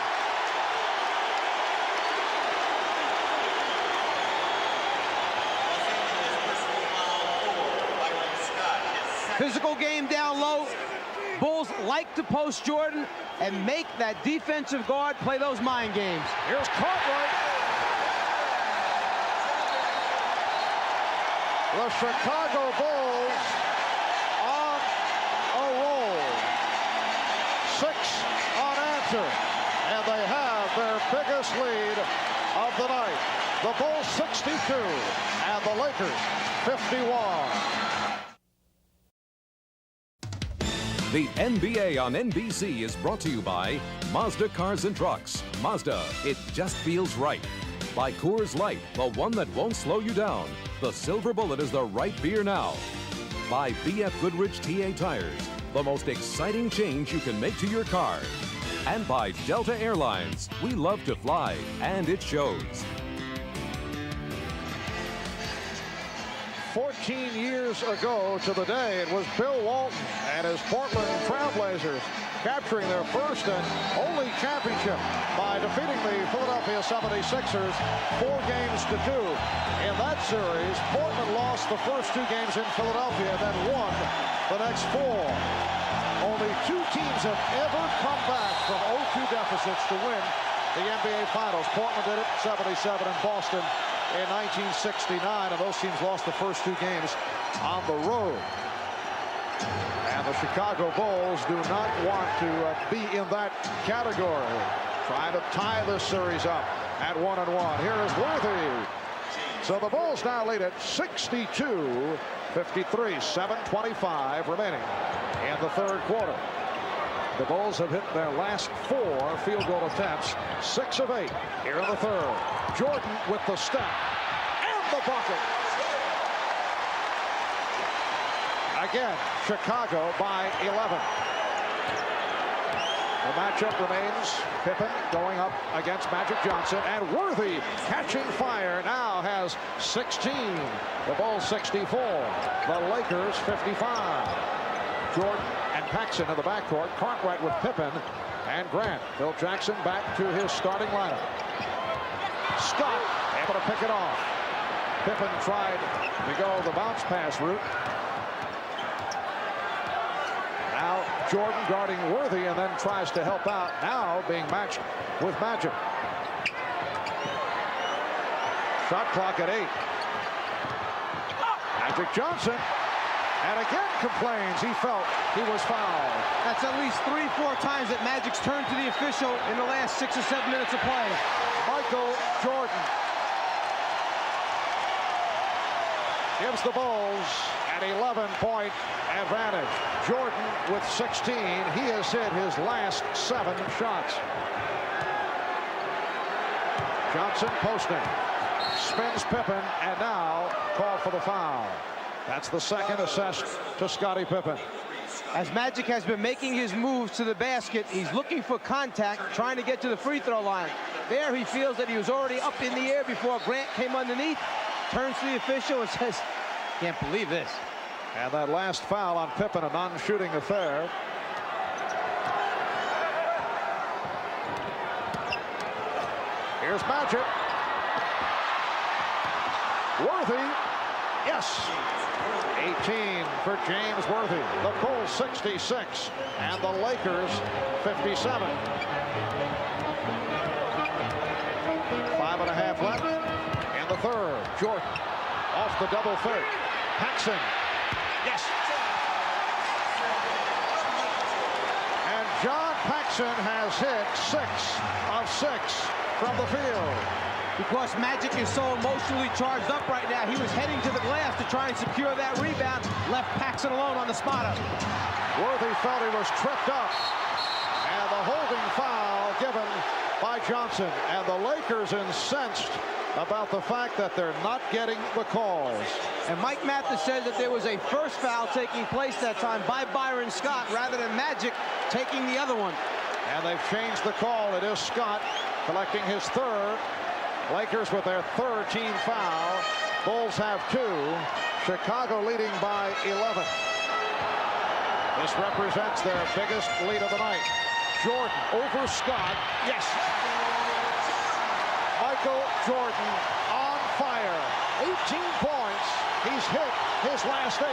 Physical game down low. Bulls like to post Jordan and make that defensive guard play those mind games. Here's Cartwright. The Chicago Bulls on a roll. 6 unanswered. And they have their biggest lead of the night. The Bulls 62 and the Lakers 51. The NBA on NBC is brought to you by Mazda Cars and Trucks. Mazda, it just feels right. By Coors Light, the one that won't slow you down. The Silver Bullet is the right beer now. By BF Goodrich TA Tires, the most exciting change you can make to your car. And by Delta Airlines, we love to fly, and it shows. 14 years ago to the day, it was Bill Walton and his Portland Trailblazers capturing their first and only championship by defeating the Philadelphia 76ers 4-2. In that series, Portland lost the first 2 games in Philadelphia, then won the next 4. Only 2 teams have ever come back from 0-2 deficits to win the NBA Finals. Portland did it 77 and Boston in 1969, and those teams lost the first 2 games on the road. And the Chicago Bulls do not want to be in that category. Trying to tie this series up at 1-1. Here is Worthy. So the Bulls now lead at 62-53, 7:25 remaining in the third quarter. The Bulls have hit their last 4 field goal attempts, 6 of 8 here in the third. Jordan with the step and the bucket. Again, Chicago by 11. The matchup remains Pippen going up against Magic Johnson, and Worthy catching fire now has 16. The Bulls 64. The Lakers 55. Jordan and Paxson in the backcourt. Cartwright with Pippen and Grant. Phil Jackson back to his starting lineup. Scott able to pick it off. Pippen tried to go the bounce pass route. Now Jordan guarding Worthy and then tries to help out. Now being matched with Magic. Shot clock at 8. Magic Johnson. And again complains he felt he was fouled. That's at least 3-4 times that Magic's turned to the official in the last 6 or 7 minutes of play. Michael Jordan gives the Bulls an 11-point advantage. Jordan with 16. He has hit his last 7 shots. Johnson posting. Spins Pippen and now called for the foul. That's the second assessed to Scottie Pippen. As Magic has been making his moves to the basket, he's looking for contact, trying to get to the free throw line. There he feels that he was already up in the air before Grant came underneath. Turns to the official and says, "Can't believe this." And that last foul on Pippen, a non-shooting affair. Here's Magic. Worthy. Yes. 18 for James Worthy. The Bulls 66 and the Lakers 57. 5.5 left in the third. Jordan off the double fake. Paxson. Yes. And John Paxson has hit 6 of 6 from the field. Because Magic is so emotionally charged up right now, he was heading to the glass to try and secure that rebound. Left Paxson alone on the spotter. Worthy felt he was tripped up. And the holding foul given by Johnson. And the Lakers incensed about the fact that they're not getting the calls. And Mike Mathis said that there was a first foul taking place that time by Byron Scott rather than Magic taking the other one. And they've changed the call. It is Scott collecting his third. Lakers with their third team foul. Bulls have 2. Chicago leading by 11. This represents their biggest lead of the night. Jordan over Scott. Yes. Michael Jordan on fire. 18 points. He's hit his last 8.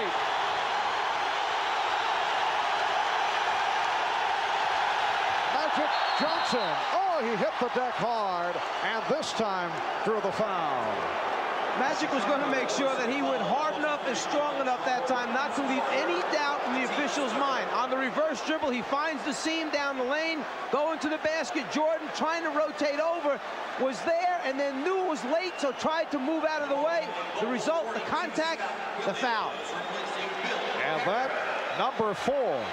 Magic Johnson. Oh, he hit the deck hard, and this time drew the foul. Magic was going to make sure that he went hard enough and strong enough that time not to leave any doubt in the official's mind. On the reverse dribble, he finds the seam down the lane, going to the basket. Jordan, trying to rotate over, was there and then knew it was late, so tried to move out of the way. The result, the contact, the foul. And that number 4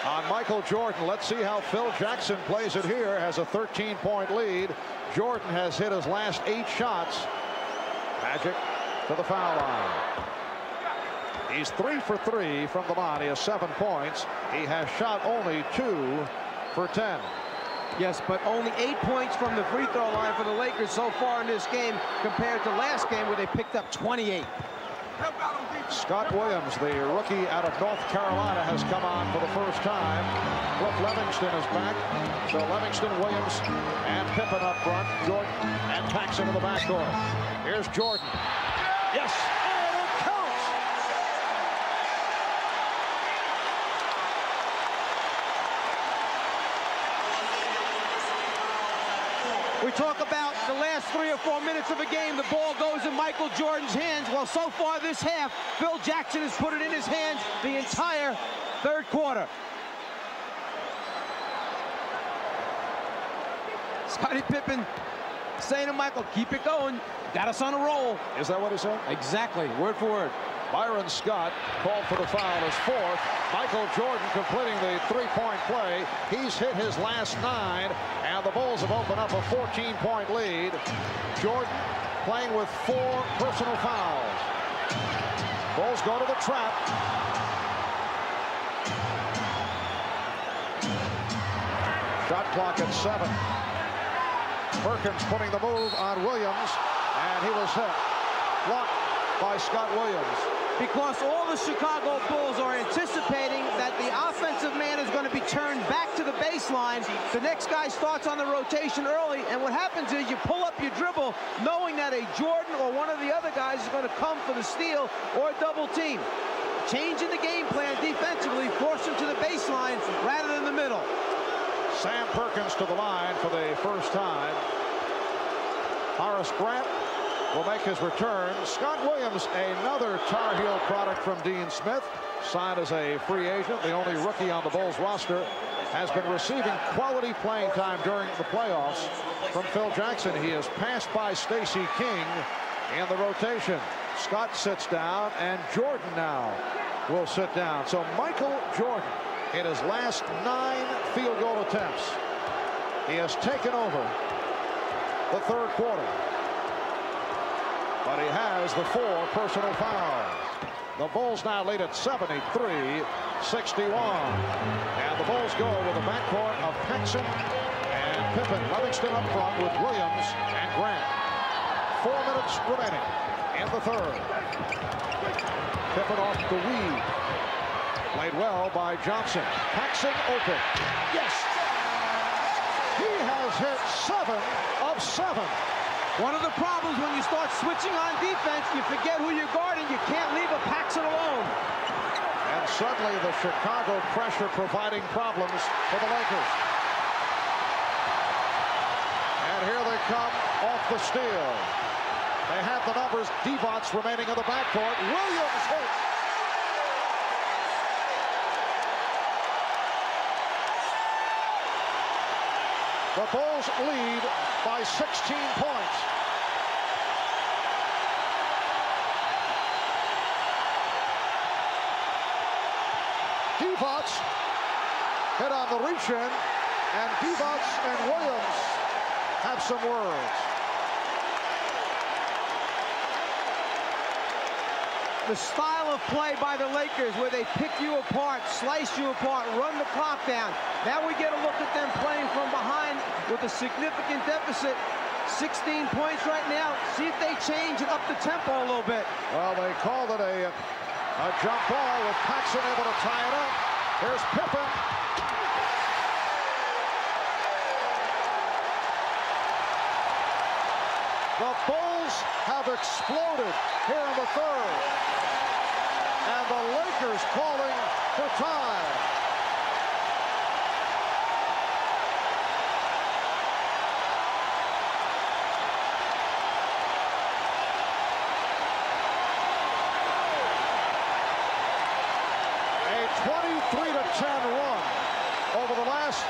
on Michael Jordan. Let's see how Phil Jackson plays it here. Has a 13-point lead. Jordan has hit his last 8 shots. Magic to the foul line. He's 3 for 3 from the line. He has 7 points. He has shot only 2 for 10. Yes, but only 8 points from the free throw line for the Lakers so far in this game compared to last game where they picked up 28. Scott Williams, the rookie out of North Carolina, has come on for the first time. Cliff Livingston is back. So Livingston, Williams, and Pippen up front. Jordan and Paxson in the backcourt. Here's Jordan. Yes, and it counts. We talk about the last 3 or 4 minutes of a game. The ball goes in Michael Jordan's hands. Well, so far this half, Phil Jackson has put it in his hands the entire third quarter. Scottie Pippen saying to Michael, keep it going. Got us on a roll. Is that what he said? Exactly, word for word. Byron Scott called for the foul, his 4th. Michael Jordan completing the 3-point play. He's hit his last 9, and the Bulls have opened up a 14-point lead. Jordan playing with 4 personal fouls. Bulls go to the trap. Shot clock at 7. Perkins putting the move on Williams, and he was hit. Blocked by Scott Williams. Because all the Chicago Bulls are anticipating that the offensive man is going to be turned back to the baseline. The next guy starts on the rotation early, and what happens is you pull up your dribble knowing that a Jordan or one of the other guys is going to come for the steal or double team. Changing the game plan defensively, force him to the baseline rather than the middle. Sam Perkins to the line for the first time. Horace Grant will make his return. Scott Williams, another Tar Heel product from Dean Smith, signed as a free agent, the only rookie on the Bulls roster, has been receiving quality playing time during the playoffs from Phil Jackson. He is passed by Stacey King in the rotation. Scott sits down, and Jordan now will sit down. So Michael Jordan, in his last 9 field goal attempts, he has taken over the third quarter. But he has the 4 personal fouls. The Bulls now lead at 73-61. And the Bulls go with a backcourt of Paxson and Pippen. Livingston up front with Williams and Grant. 4 minutes remaining in the third. Pippen off the weave. Played well by Johnson. Paxson open. Yes! He has hit 7 of 7. One of the problems when you start switching on defense, you forget who you're guarding. You can't leave a Paxson alone. And suddenly the Chicago pressure providing problems for the Lakers. And here they come off the steal. They have the numbers. Divac remaining in the backcourt. Williams hits. The Bulls lead by 16 points. Divac hit on the reach-in, and Divac and Williams have some words. The style of play by the Lakers where they pick you apart, slice you apart, run the clock down. Now we get a look at them playing from behind with a significant deficit. 16 points right now. See if they change and up the tempo a little bit. Well, they called it a jump ball with Paxson able to tie it up. Here's Pippen. The Bulls have exploded here in the third. And the Lakers calling for time. A 23-10 run over the last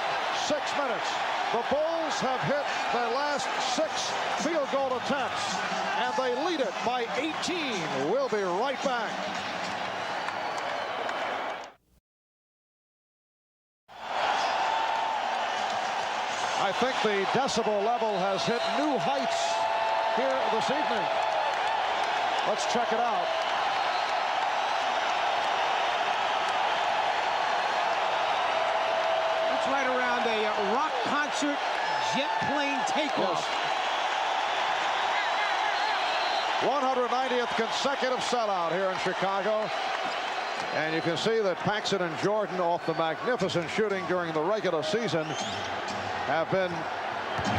6 minutes. The Bulls have hit their last 6 field goal attempts, and they lead it by 18. We'll be right back. I think the decibel level has hit new heights here this evening. Let's check it out. It's right around a rock concert jet plane takeoff. Yes. 190th consecutive sellout here in Chicago. And you can see that Paxson and Jordan, off the magnificent shooting during the regular season, have been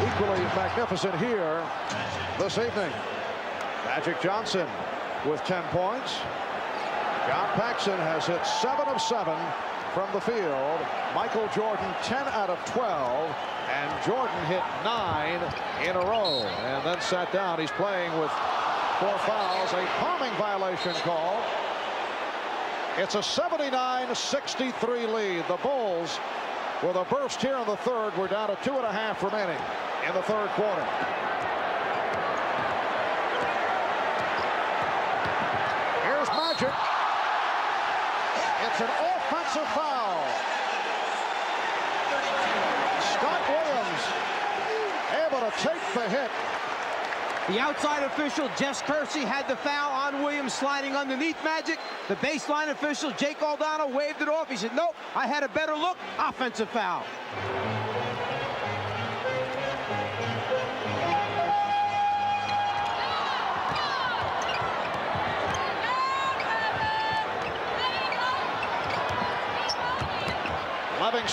equally magnificent here this evening. Magic Johnson with 10 points. John Paxson has hit 7 of 7 from the field. Michael Jordan 10 out of 12. And Jordan hit 9 in a row and then sat down. He's playing with 4 fouls. A palming violation call. It's a 79-63 lead. The Bulls, with a burst here in the third, we're down to 2.5 remaining in the third quarter. Here's Magic. It's an offensive foul. Scott Williams able to take the hit. The outside official, Jess Kersey, had the foul on Williams sliding underneath Magic. The baseline official, Jake Aldana, waved it off. He said, nope, I had a better look. Offensive foul.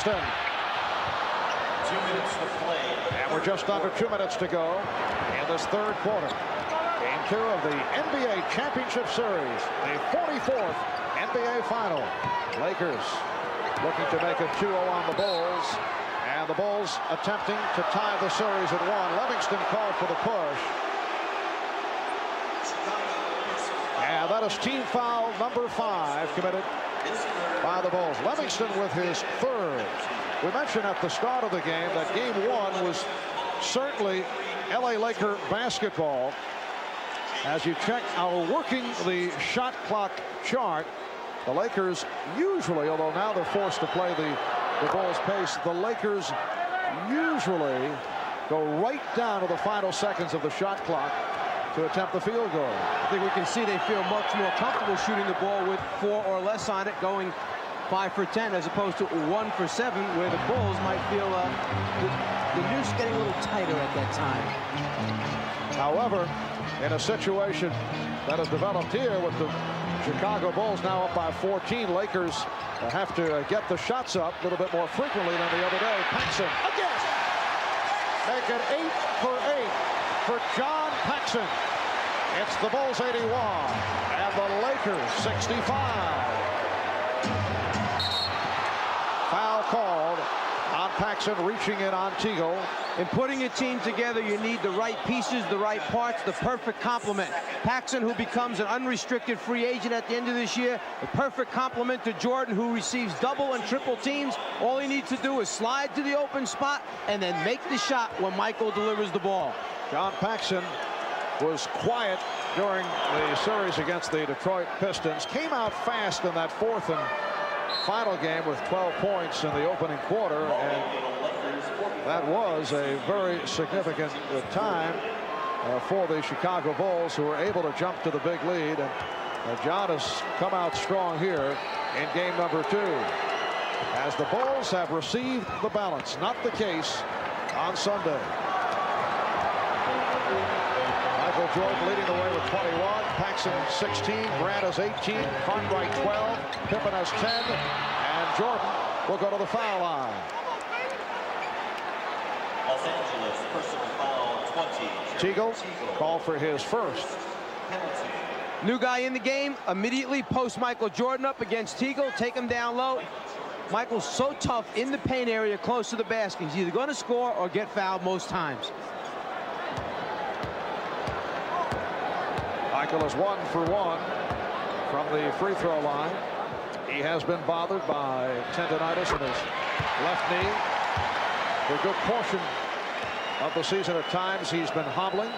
Livingston. 2 minutes to play. And we're just under 2 minutes to go in this third quarter. Game 2 of the NBA Championship Series, the 44th NBA Final. Lakers looking to make it 2-0 on the Bulls. And the Bulls attempting to tie the series at 1. Livingston called for the push. And that is team foul number 5 committed by the Bulls. Livingston with his 3rd. We mentioned at the start of the game that game 1 was certainly LA Laker basketball. As you check our working the shot clock chart, the Lakers usually, although now they're forced to play the Bulls pace, the Lakers usually go right down to the final seconds of the shot clock to attempt the field goal. I think we can see they feel much more comfortable shooting the ball with 4 or less on it, going 5 for 10 as opposed to 1 for 7, where the Bulls might feel the noose getting a little tighter at that time. However, in a situation that has developed here with the Chicago Bulls now up by 14, Lakers have to get the shots up a little bit more frequently than the other day. Paxson again. Make it 8 for 8 for John Paxson. It's the Bulls 81 and the Lakers 65. Foul called on Paxson, reaching in on Teagle. In putting a team together, you need the right pieces, the right parts, the perfect complement. Paxson, who becomes an unrestricted free agent at the end of this year, the perfect complement to Jordan, who receives double and triple teams. All he needs to do is slide to the open spot and then make the shot when Michael delivers the ball. John Paxson was quiet during the series against the Detroit Pistons. Came out fast in that 4th and final game with 12 points in the opening quarter, and that was a very significant time for the Chicago Bulls, who were able to jump to the big lead. And John has come out strong here in game number 2, as the Bulls have received the balance. Not the case on Sunday. Michael Jordan leading the way with 21. Paxson 16. Grant has 18. Cartwright 12. Pippen has 10. And Jordan will go to the foul line. Los Angeles, personal foul 20. Teagle called for his first. Penalty. New guy in the game, immediately post Michael Jordan up against Teagle, take him down low. Michael's so tough in the paint area close to the basket. He's either going to score or get fouled most times. Michael is 1 for 1 from the free throw line. He has been bothered by tendonitis in his left knee for a good portion of the season. At times he's been hobbling.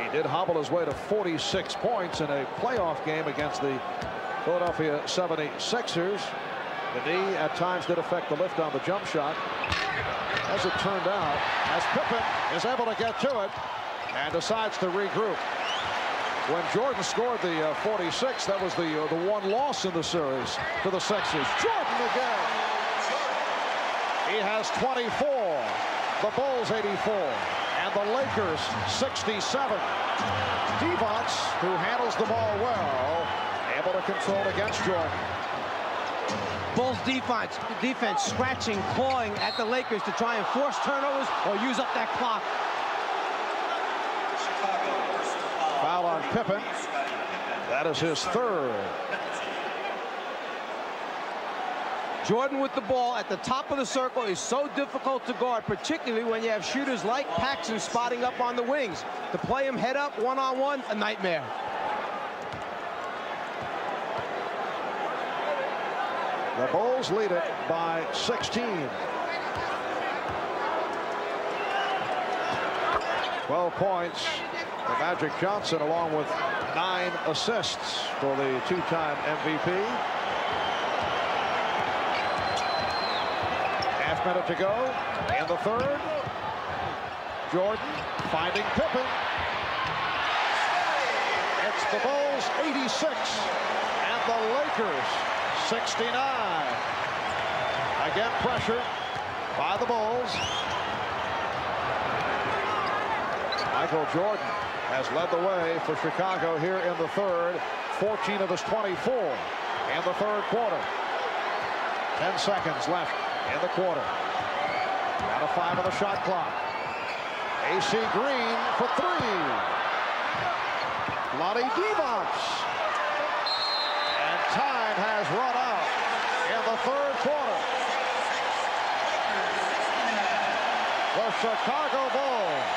He did hobble his way to 46 points in a playoff game against the Philadelphia 76ers. The knee at times did affect the lift on the jump shot. As it turned out, as Pippen is able to get to it and decides to regroup. When Jordan scored the 46, that was the one loss in the series to the Sixers. Jordan again. He has 24. The Bulls 84. And the Lakers 67. Divac, who handles the ball well, able to control against Jordan. Bulls defense scratching, clawing at the Lakers to try and force turnovers or use up that clock. Foul on Pippen. That is his 3rd. Jordan with the ball at the top of the circle is so difficult to guard, particularly when you have shooters like Paxson spotting up on the wings. To play him head up one-on-one, a nightmare. The Bulls lead it by 16. 12 points for Magic Johnson, along with 9 assists for the 2-time MVP. Half minute to go in the 3rd. Jordan finding Pippen. It's the Bulls 86 and the Lakers 69. Again, pressure by the Bulls. Michael Jordan has led the way for Chicago here in the 3rd. 14 of his 24 in the 3rd quarter. 10 seconds left in the quarter. Down to 5 on the shot clock. AC Green for 3. Lonnie Devons. And time has run out in the third quarter. The Chicago Bulls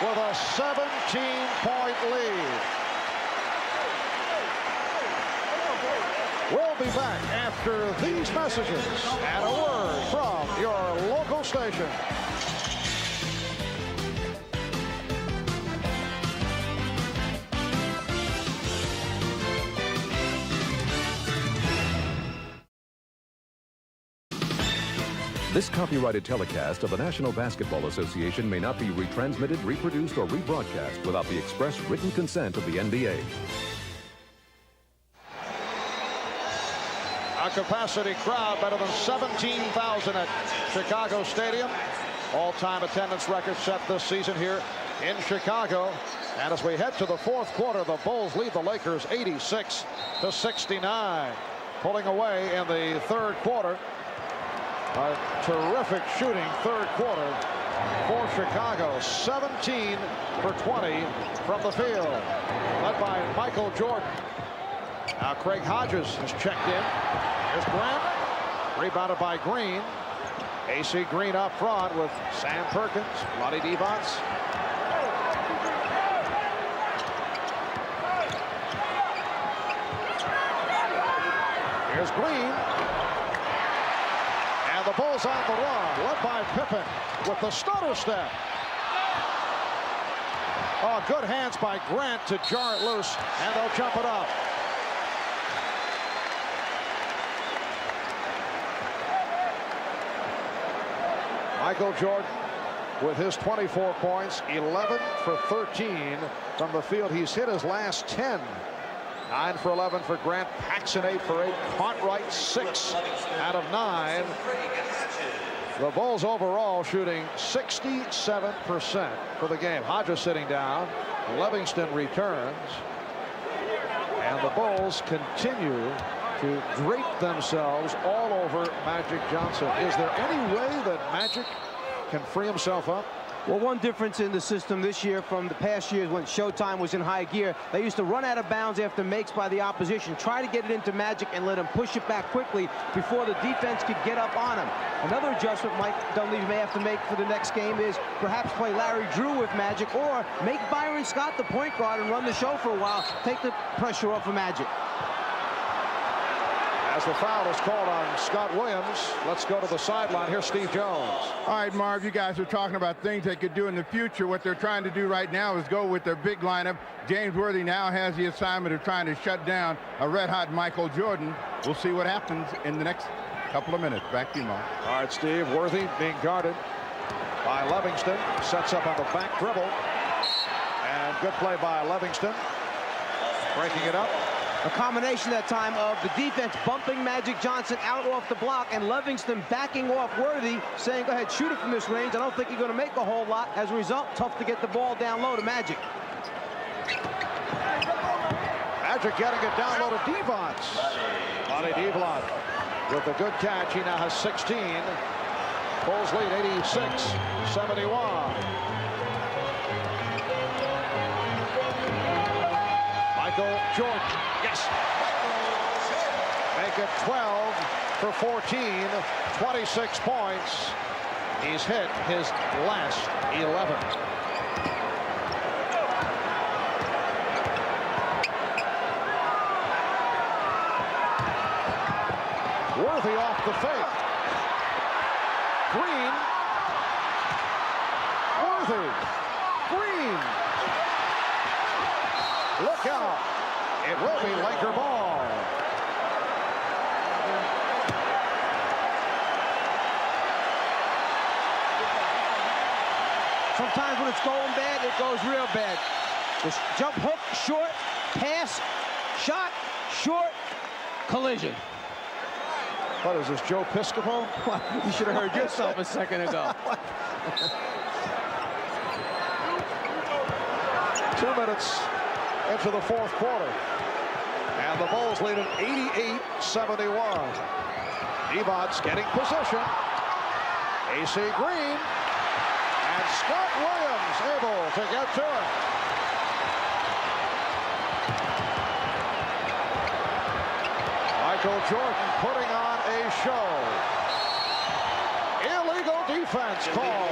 with a 17-point lead. We'll be back after these messages and a word from your local station. This copyrighted telecast of the National Basketball Association may not be retransmitted, reproduced, or rebroadcast without the express written consent of the NBA. A capacity crowd better than 17,000 at Chicago Stadium. All-time attendance record set this season here in Chicago. And as we head to the fourth quarter, the Bulls lead the Lakers 86-69. Pulling away in the third quarter. A terrific shooting third quarter for Chicago. 17 for 20 from the field. Led by Michael Jordan. Now Craig Hodges has checked in. Here's Grant. Rebounded by Green. AC Green up front with Sam Perkins. Lonnie Devons. Here's Green. And the Bulls on the run. Led by Pippen with the stutter step. Oh, good hands by Grant to jar it loose. And they'll jump it up. Michael Jordan with his 24 points, 11 for 13 from the field. He's hit his last 10. 9 for 11 for Grant. Paxson 8 for 8. Cartwright 6 out of 9. The Bulls overall shooting 67% for the game. Hodges sitting down. Livingston returns. And the Bulls continue to drape themselves all over Magic Johnson. Is there any way that Magic can free himself up? Well, one difference in the system this year from the past years when Showtime was in high gear, they used to run out of bounds after makes by the opposition, try to get it into Magic and let him push it back quickly before the defense could get up on him. Another adjustment Mike Dunleavy may have to make for the next game is perhaps play Larry Drew with Magic or make Byron Scott the point guard and run the show for a while, take the pressure off of Magic. As the foul is called on Scott Williams, let's go to the sideline. Here's Steve Jones. All right, Marv, you guys are talking about things they could do in the future. What they're trying to do right now is go with their big lineup. James Worthy now has the assignment of trying to shut down a red-hot Michael Jordan. We'll see what happens in the next couple of minutes. Back to you, Marv. All right, Steve. Worthy being guarded by Livingston. Sets up on the back dribble. And good play by Livingston. Breaking it up. A combination that time of the defense bumping Magic Johnson out off the block and Livingston backing off Worthy, saying, go ahead, shoot it from this range. I don't think you're going to make a whole lot. As a result, tough to get the ball down low to Magic. Magic getting it down low to Devons. Lonnie Devons with a good catch. He now has 16. Bulls lead 86-71. Michael Jordan. Yes. Make it 12 for 14. 26 points. He's hit his last 11. Worthy off the fake. Green. Worthy. Green. Look out. It will be Laker ball. Sometimes when it's going bad, it goes real bad. This jump hook, short, pass, shot, short, collision. What is this, Joe Piscopo? You should have heard yourself a second ago. 2 minutes into the fourth quarter. And the Bulls lead at 88-71. Evots getting possession. AC Green. And Scott Williams able to get to it. Michael Jordan putting on a show. Illegal defense call.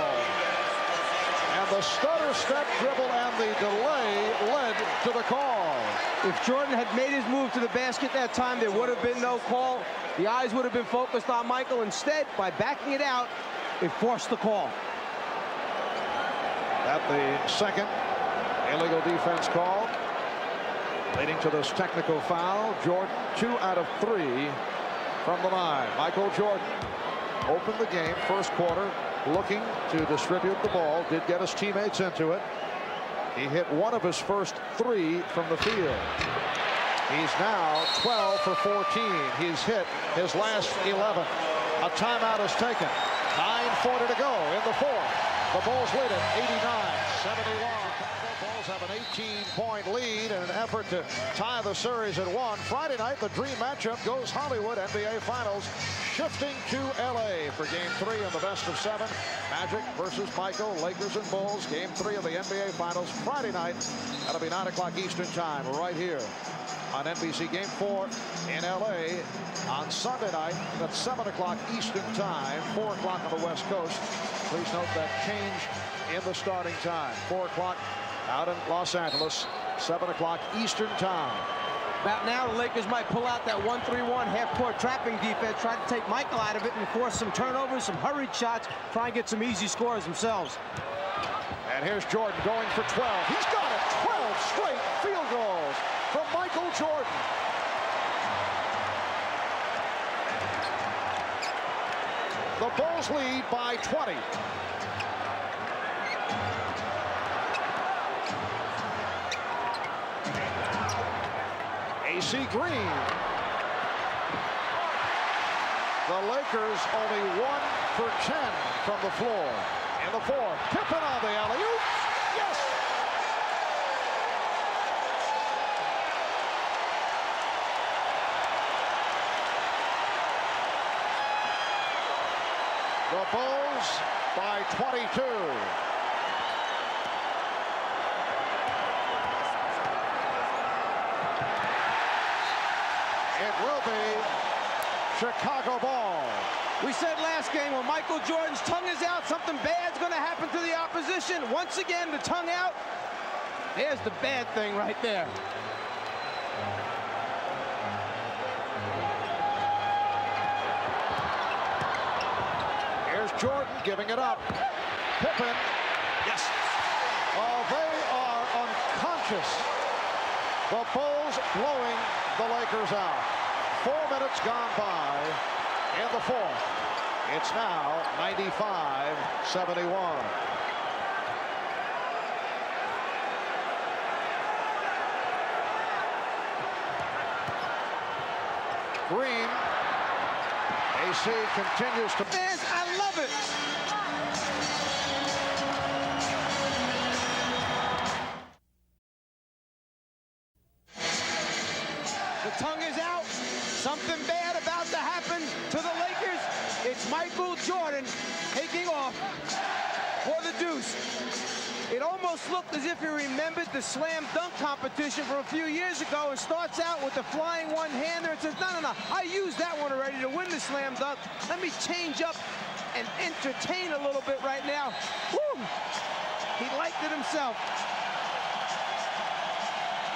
And the stutter step dribble and the delay led to the call. If Jordan had made his move to the basket that time, there would have been no call. The eyes would have been focused on Michael. Instead, by backing it out, it forced the call. At the second illegal defense call, leading to this technical foul. Jordan 2 out of 3 from the line. Michael Jordan opened the game first quarter looking to distribute the ball, did get his teammates into it. He hit one of his first 3 from the field. He's now 12 for 14. He's hit his last 11. A timeout is taken. 9:40 to go in the fourth. The Bulls lead it 89-71. The Bulls have an 18-point lead in an effort to tie the series at 1. Friday night, the dream matchup goes Hollywood NBA Finals, shifting to LA for Game 3 of the best of 7. Magic versus Michael, Lakers and Bulls. Game 3 of the NBA Finals Friday night. That'll be 9 o'clock Eastern Time right here on NBC. Game 4 in LA on Sunday night at 7 o'clock Eastern Time, 4 o'clock on the West Coast. Please note that change in the starting time. 4 o'clock out in Los Angeles, 7 o'clock Eastern Time. About now, the Lakers might pull out that 1-3-1 half-court trapping defense, try to take Michael out of it and force some turnovers, some hurried shots, try and get some easy scores themselves. And here's Jordan going for 12. He's got it. 12 straight field goals from Michael Jordan. The Bulls lead by 20. AC Green. The Lakers only 1 for 10 from the floor. In the fourth, Pippen on the alley-oop. Yes! The Bulls by 22. It will be Chicago ball. We said last game when Michael Jordan's tongue is out, something bad's going to happen to the opposition. Once again, the tongue out. There's the bad thing right there. Here's Jordan giving it up. Pippen. Yes. Oh, they are unconscious. The Bulls blowing the Lakers out. 4 minutes gone by in the fourth. It's now 95-71. Green. AC continues to... Fans, I love it. The tongue is out. Something bad about to happen to the Lakers. It's Michael Jordan taking off for the deuce. It almost looked as if he remembered the slam dunk competition from a few years ago and starts out with the flying one-hander and says, no, I used that one already to win the slam dunk. Let me change up and entertain a little bit right now. Woo! He liked it himself.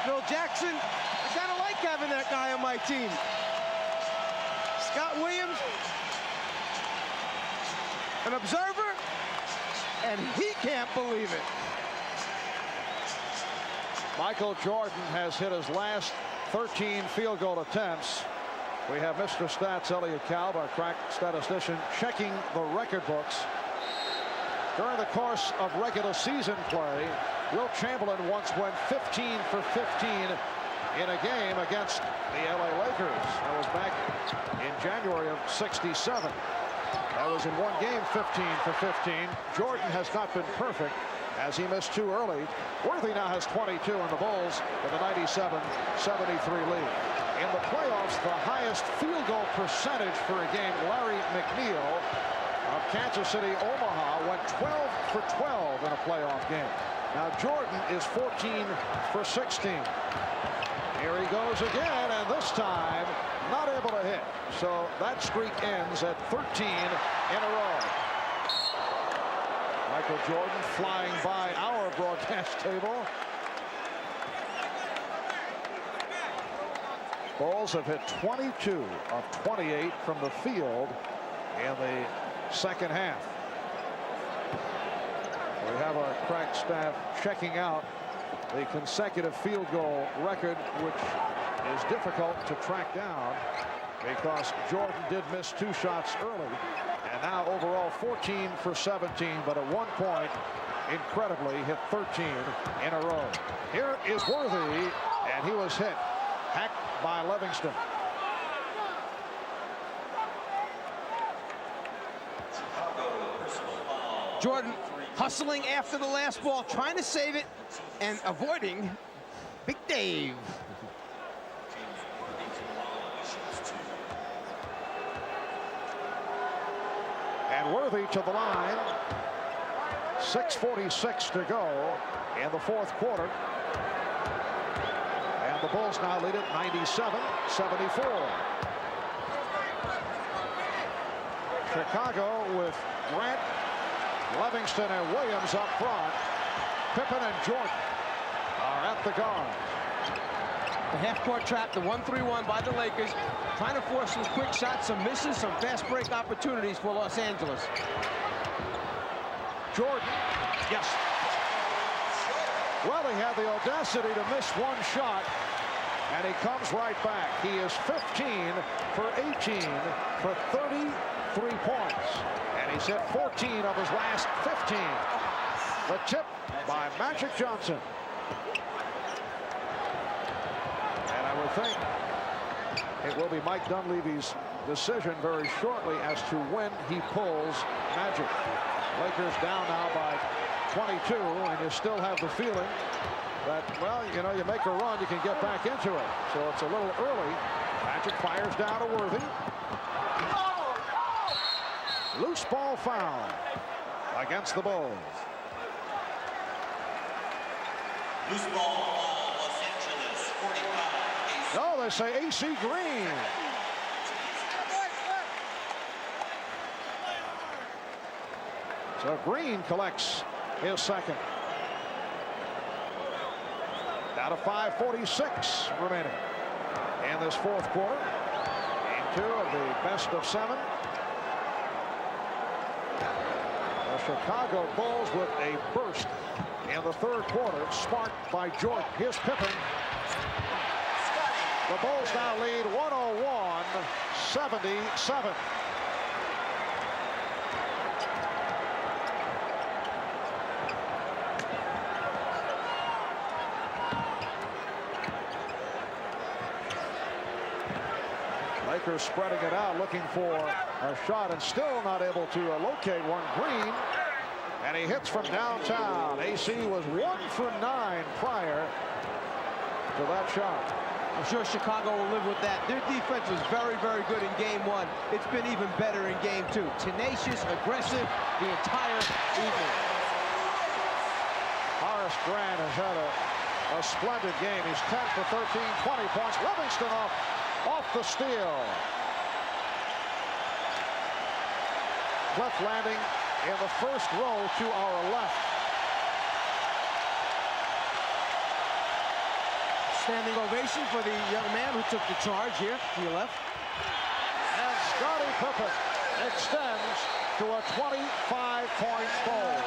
Phil Jackson, I kind of like having that guy on my team. Scott Williams, an observer, and he can't believe it. Michael Jordan has hit his last 13 field goal attempts. We have Mr. Stats, Elliot Kalb, our crack statistician, checking the record books. During the course of regular season play, Wilt Chamberlain once went 15 for 15 in a game against the LA Lakers. That was back in January of '67. That was in one game, 15 for 15. Jordan has not been perfect as he missed 2 early. Worthy now has 22 on the Bulls with a 97-73 lead. In the playoffs, the highest field goal percentage for a game, Larry McNeil of Kansas City, Omaha, went 12 for 12 in a playoff game. Now Jordan is 14 for 16. Here he goes again, and this time not able to hit. So that streak ends at 13 in a row. Michael Jordan flying by our broadcast table. Bulls have hit 22 of 28 from the field in the second half. We have our crack staff checking out the consecutive field goal record, which is difficult to track down because Jordan did miss 2 shots early, and now overall 14 for 17, but at one point incredibly hit 13 in a row. Here is Worthy, and he was hit, hacked by Livingston. Jordan hustling after the last ball, trying to save it and avoiding Big Dave. And Worthy to the line. 6:46 to go in the fourth quarter. And the Bulls now lead it 97-74. Chicago with Grant, Livingston, and Williams up front. Pippen and Jordan are at the guard. The half-court trap, the 1-3-1 by the Lakers, trying to force some quick shots, some misses, some fast break opportunities for Los Angeles. Jordan, yes. Well, he had the audacity to miss one shot, and he comes right back. He is 15 for 18 for 33 points, and he's hit 14 of his last 15. The tip by Magic Johnson. And I would think it will be Mike Dunleavy's decision very shortly as to when he pulls Magic. Lakers down now by 22, and you still have the feeling that, well, you know, you make a run, you can get back into it. So it's a little early. Magic fires down to Worthy. Loose ball foul against the Bulls. Loose ball, Los Angeles, 45. No, they say AC Green. So Green collects his second. Down to 5:46 remaining in this fourth quarter. Game 2 of the best of 7. The Chicago Bulls with a burst in the third quarter, sparked by Jordan. Here's Pippen. The Bulls now lead 101-77. Lakers spreading it out, looking for a shot, and still not able to locate one. Green, and he hits from downtown. AC was 1 for 9 prior to that shot. I'm sure Chicago will live with that. Their defense was very, very good in game 1. It's been even better in game 2. Tenacious, aggressive the entire evening. Horace Grant has had a splendid game. He's 10 for 13, 20 points. Livingston off the steal. Cliff landing in the first row to our left. Standing ovation for the young man who took the charge here to your left. And Scottie Pippen extends to a 25-point goal.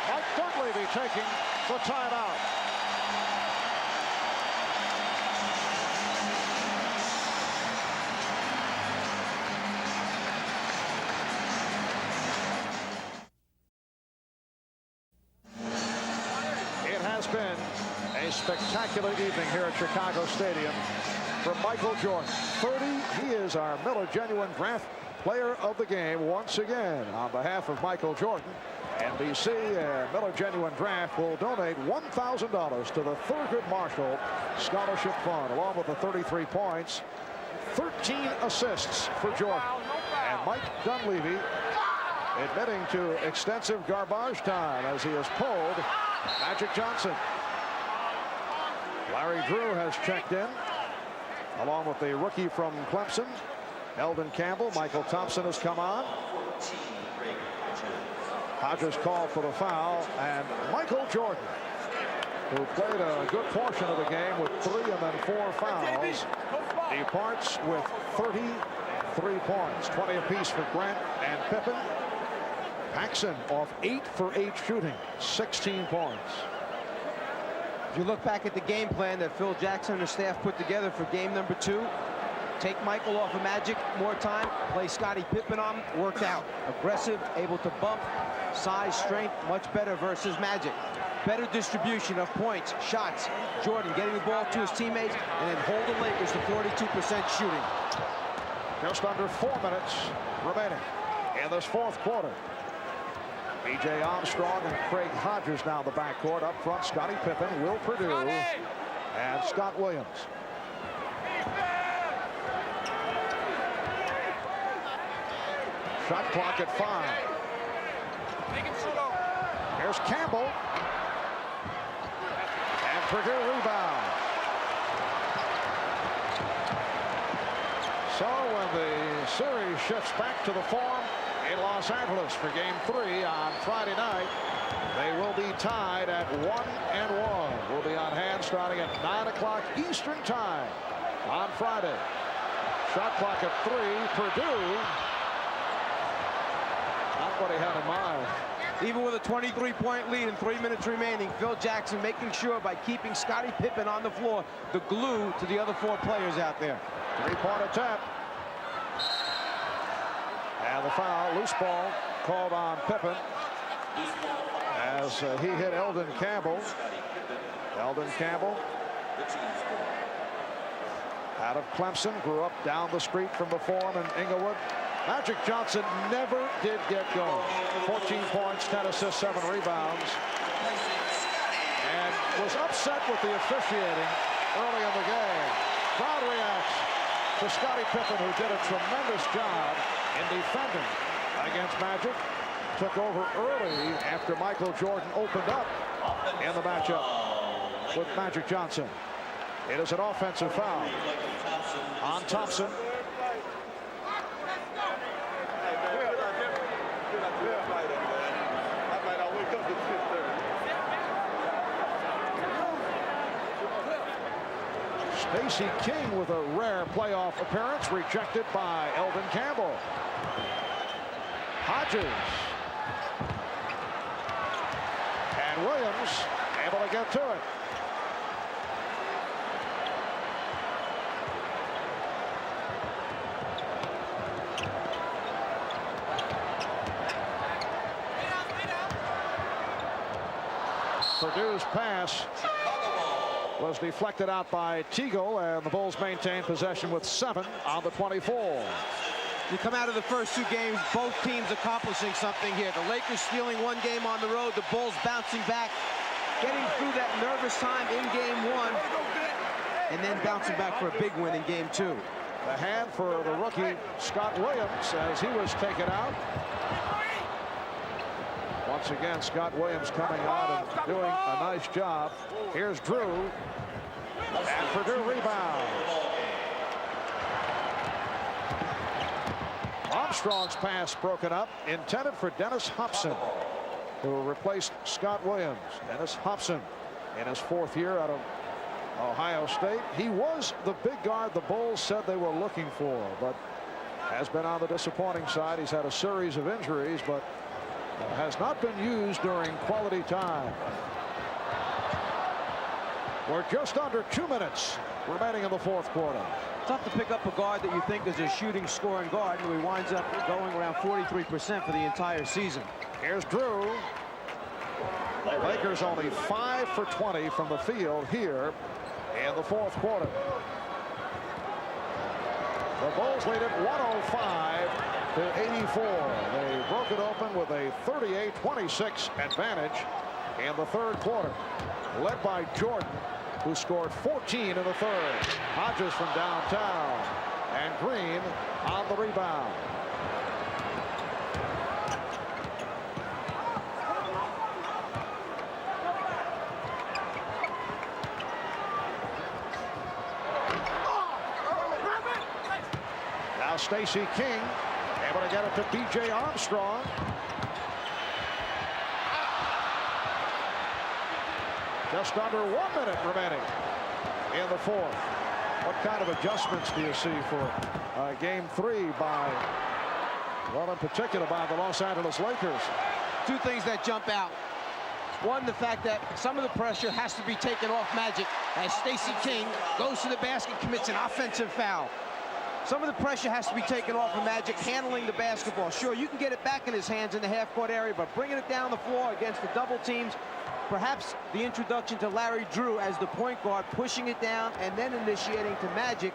Mike Dunleavy taking the timeout. It has been a spectacular evening here at Chicago Stadium for Michael Jordan. 30, he is our Miller Genuine Draft Player of the Game once again. On behalf of Michael Jordan NBC and Miller Genuine Draft will donate $1,000 to the Thurgood Marshall Scholarship Fund, along with the 33 points, 13 assists for Jordan. And Mike Dunleavy admitting to extensive garbage time as he has pulled Magic Johnson. Larry Drew has checked in, along with the rookie from Clemson, Eldon Campbell. Michael Thompson has come on. Hodges called for the foul, and Michael Jordan, who played a good portion of the game with 3 and then 4 fouls, departs with 33 points, 20 apiece for Grant and Pippen. Paxson off 8 for 8 shooting, 16 points. If you look back at the game plan that Phil Jackson and the staff put together for game number 2, take Michael off of Magic more time, play Scottie Pippen on, worked out. Aggressive, able to bump, size, strength, much better versus Magic. Better distribution of points, shots. Jordan getting the ball to his teammates and then hold the Lakers to 42% shooting. Just under 4 minutes remaining in this fourth quarter. B.J. Armstrong and Craig Hodges now in the backcourt. Up front, Scottie Pippen, Will Perdue, and Scott Williams. Shot clock at 5. Here's Campbell. And Perdue rebound. So when the series shifts back to the Forum in Los Angeles for game 3 on Friday night, they will be tied at 1-1. We'll be on hand starting at 9 o'clock Eastern time on Friday. Shot clock at 3. Perdue. Not what he had in mind. Even with a 23-point lead and 3 minutes remaining, Phil Jackson making sure by keeping Scottie Pippen on the floor, the glue to the other 4 players out there. 3-point attempt. And the foul, loose ball called on Pippen as he hit Eldon Campbell. Eldon Campbell out of Clemson, grew up down the street from the Forum in Inglewood. Magic Johnson never did get going. 14 points, 10 assists, 7 rebounds. And was upset with the officiating early in the game. Crowd reacts to Scottie Pippen, who did a tremendous job in defending against Magic. Took over early after Michael Jordan opened up in the matchup with Magic Johnson. It is an offensive foul on Thompson. Stacey King with a rare playoff appearance, rejected by Eldon Campbell. Hodges. And Williams able to get to it. Perdue's pass was deflected out by Teagle, and the Bulls maintain possession with 7 on the 24. You come out of the first 2 games, both teams accomplishing something here. The Lakers stealing 1 game on the road, the Bulls bouncing back, getting through that nervous time in game 1, and then bouncing back for a big win in game 2. The hand for the rookie Scott Williams as he was taken out. Once again, Scott Williams coming out and doing a nice job. Here's Drew. And Perdue rebound. Armstrong's pass broken up, intended for Dennis Hobson, who replaced Scott Williams. Dennis Hobson in his 4th year out of Ohio State. He was the big guard the Bulls said they were looking for, but has been on the disappointing side. He's had a series of injuries, but has not been used during quality time. We're just under 2 minutes remaining in the fourth quarter. Tough to pick up a guard that you think is a shooting, scoring guard, and he winds up going around 43% for the entire season. Here's Drew. The Lakers only 5 for 20 from the field here in the fourth quarter. The Bulls lead it 105-84. They broke it open with a 38-26 advantage in the third quarter, led by Jordan, who scored 14 in the third. Hodges from downtown, and Green on the rebound. Now Stacey King able to get it to B.J. Armstrong. Just under 1 minute remaining in the fourth. What kind of adjustments do you see for game 3 by, well, in particular by the Los Angeles Lakers? Two things that jump out. One, the fact that some of the pressure has to be taken off Magic as Stacey King goes to the basket, commits an offensive foul. Some of the pressure has to be taken off of Magic handling the basketball. Sure, you can get it back in his hands in the half-court area, but bringing it down the floor against the double teams, perhaps the introduction to Larry Drew as the point guard, pushing it down and then initiating to Magic,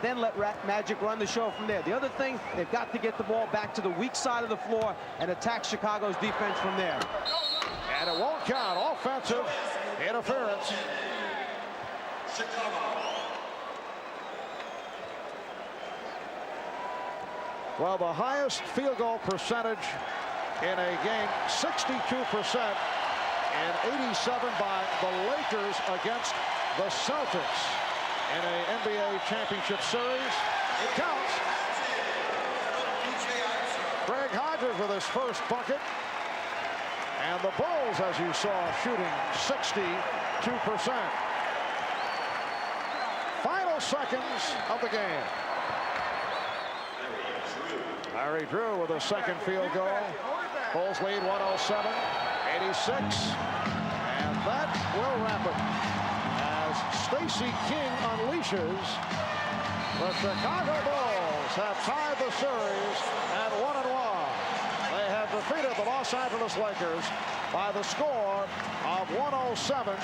then let Magic run the show from there. The other thing, they've got to get the ball back to the weak side of the floor and attack Chicago's defense from there. And it won't count. Offensive interference. Chicago. Well, the highest field goal percentage in a game, 62%. And 87 by the Lakers against the Celtics in a NBA championship series. It counts. Greg Hodges with his first bucket. And the Bulls, as you saw, shooting 62%. Final seconds of the game. Larry Drew with a second field goal. Bulls lead 107-86. And that will wrap it as Stacey King unleashes. The Chicago Bulls have tied the series at 1-1. They have defeated the Los Angeles Lakers by the score of 107-86.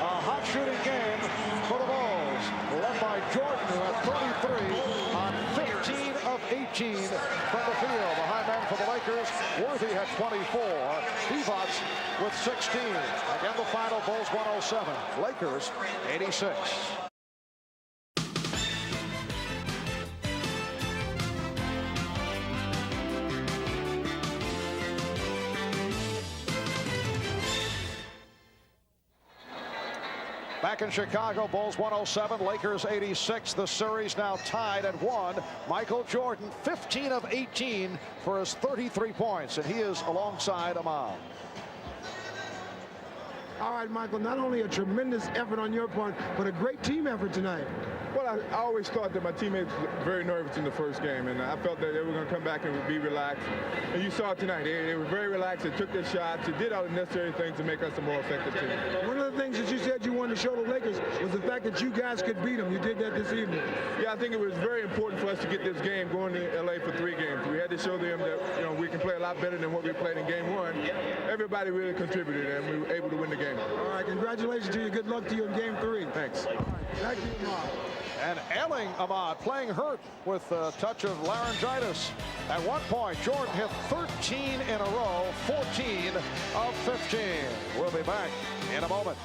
A hot shooting game for the Bulls, led by Jordan, who had 33 on 15 of 18 from the field. The high man for the Lakers, Worthy had 24. Divac with 16. Again, the final, Bulls 107, Lakers 86. Back in Chicago, Bulls 107, Lakers 86. The series now tied at 1. Michael Jordan, 15 of 18 for his 33 points, and he is alongside Ahmad. All right, Michael, not only a tremendous effort on your part, but a great team effort tonight. Well, I always thought that my teammates were very nervous in the first game, and I felt that they were going to come back and be relaxed. And you saw it tonight. They were very relaxed. They took their shots. They did all the necessary things to make us a more effective team. One of the things that you said you wanted to show the Lakers was the fact that you guys could beat them. You did that this evening. Yeah, I think it was very important for us to get this game going to L.A. for 3 games. We had to show them that, you know, we can play a lot better than what we played in game 1. Everybody really contributed, and we were able to win the game. All right, congratulations to you. Good luck to you in game 3. Thanks. All right, thank you, Ahmad. And Elling Ahmad playing hurt with a touch of laryngitis. At one point, Jordan hit 13 in a row, 14 of 15. We'll be back in a moment.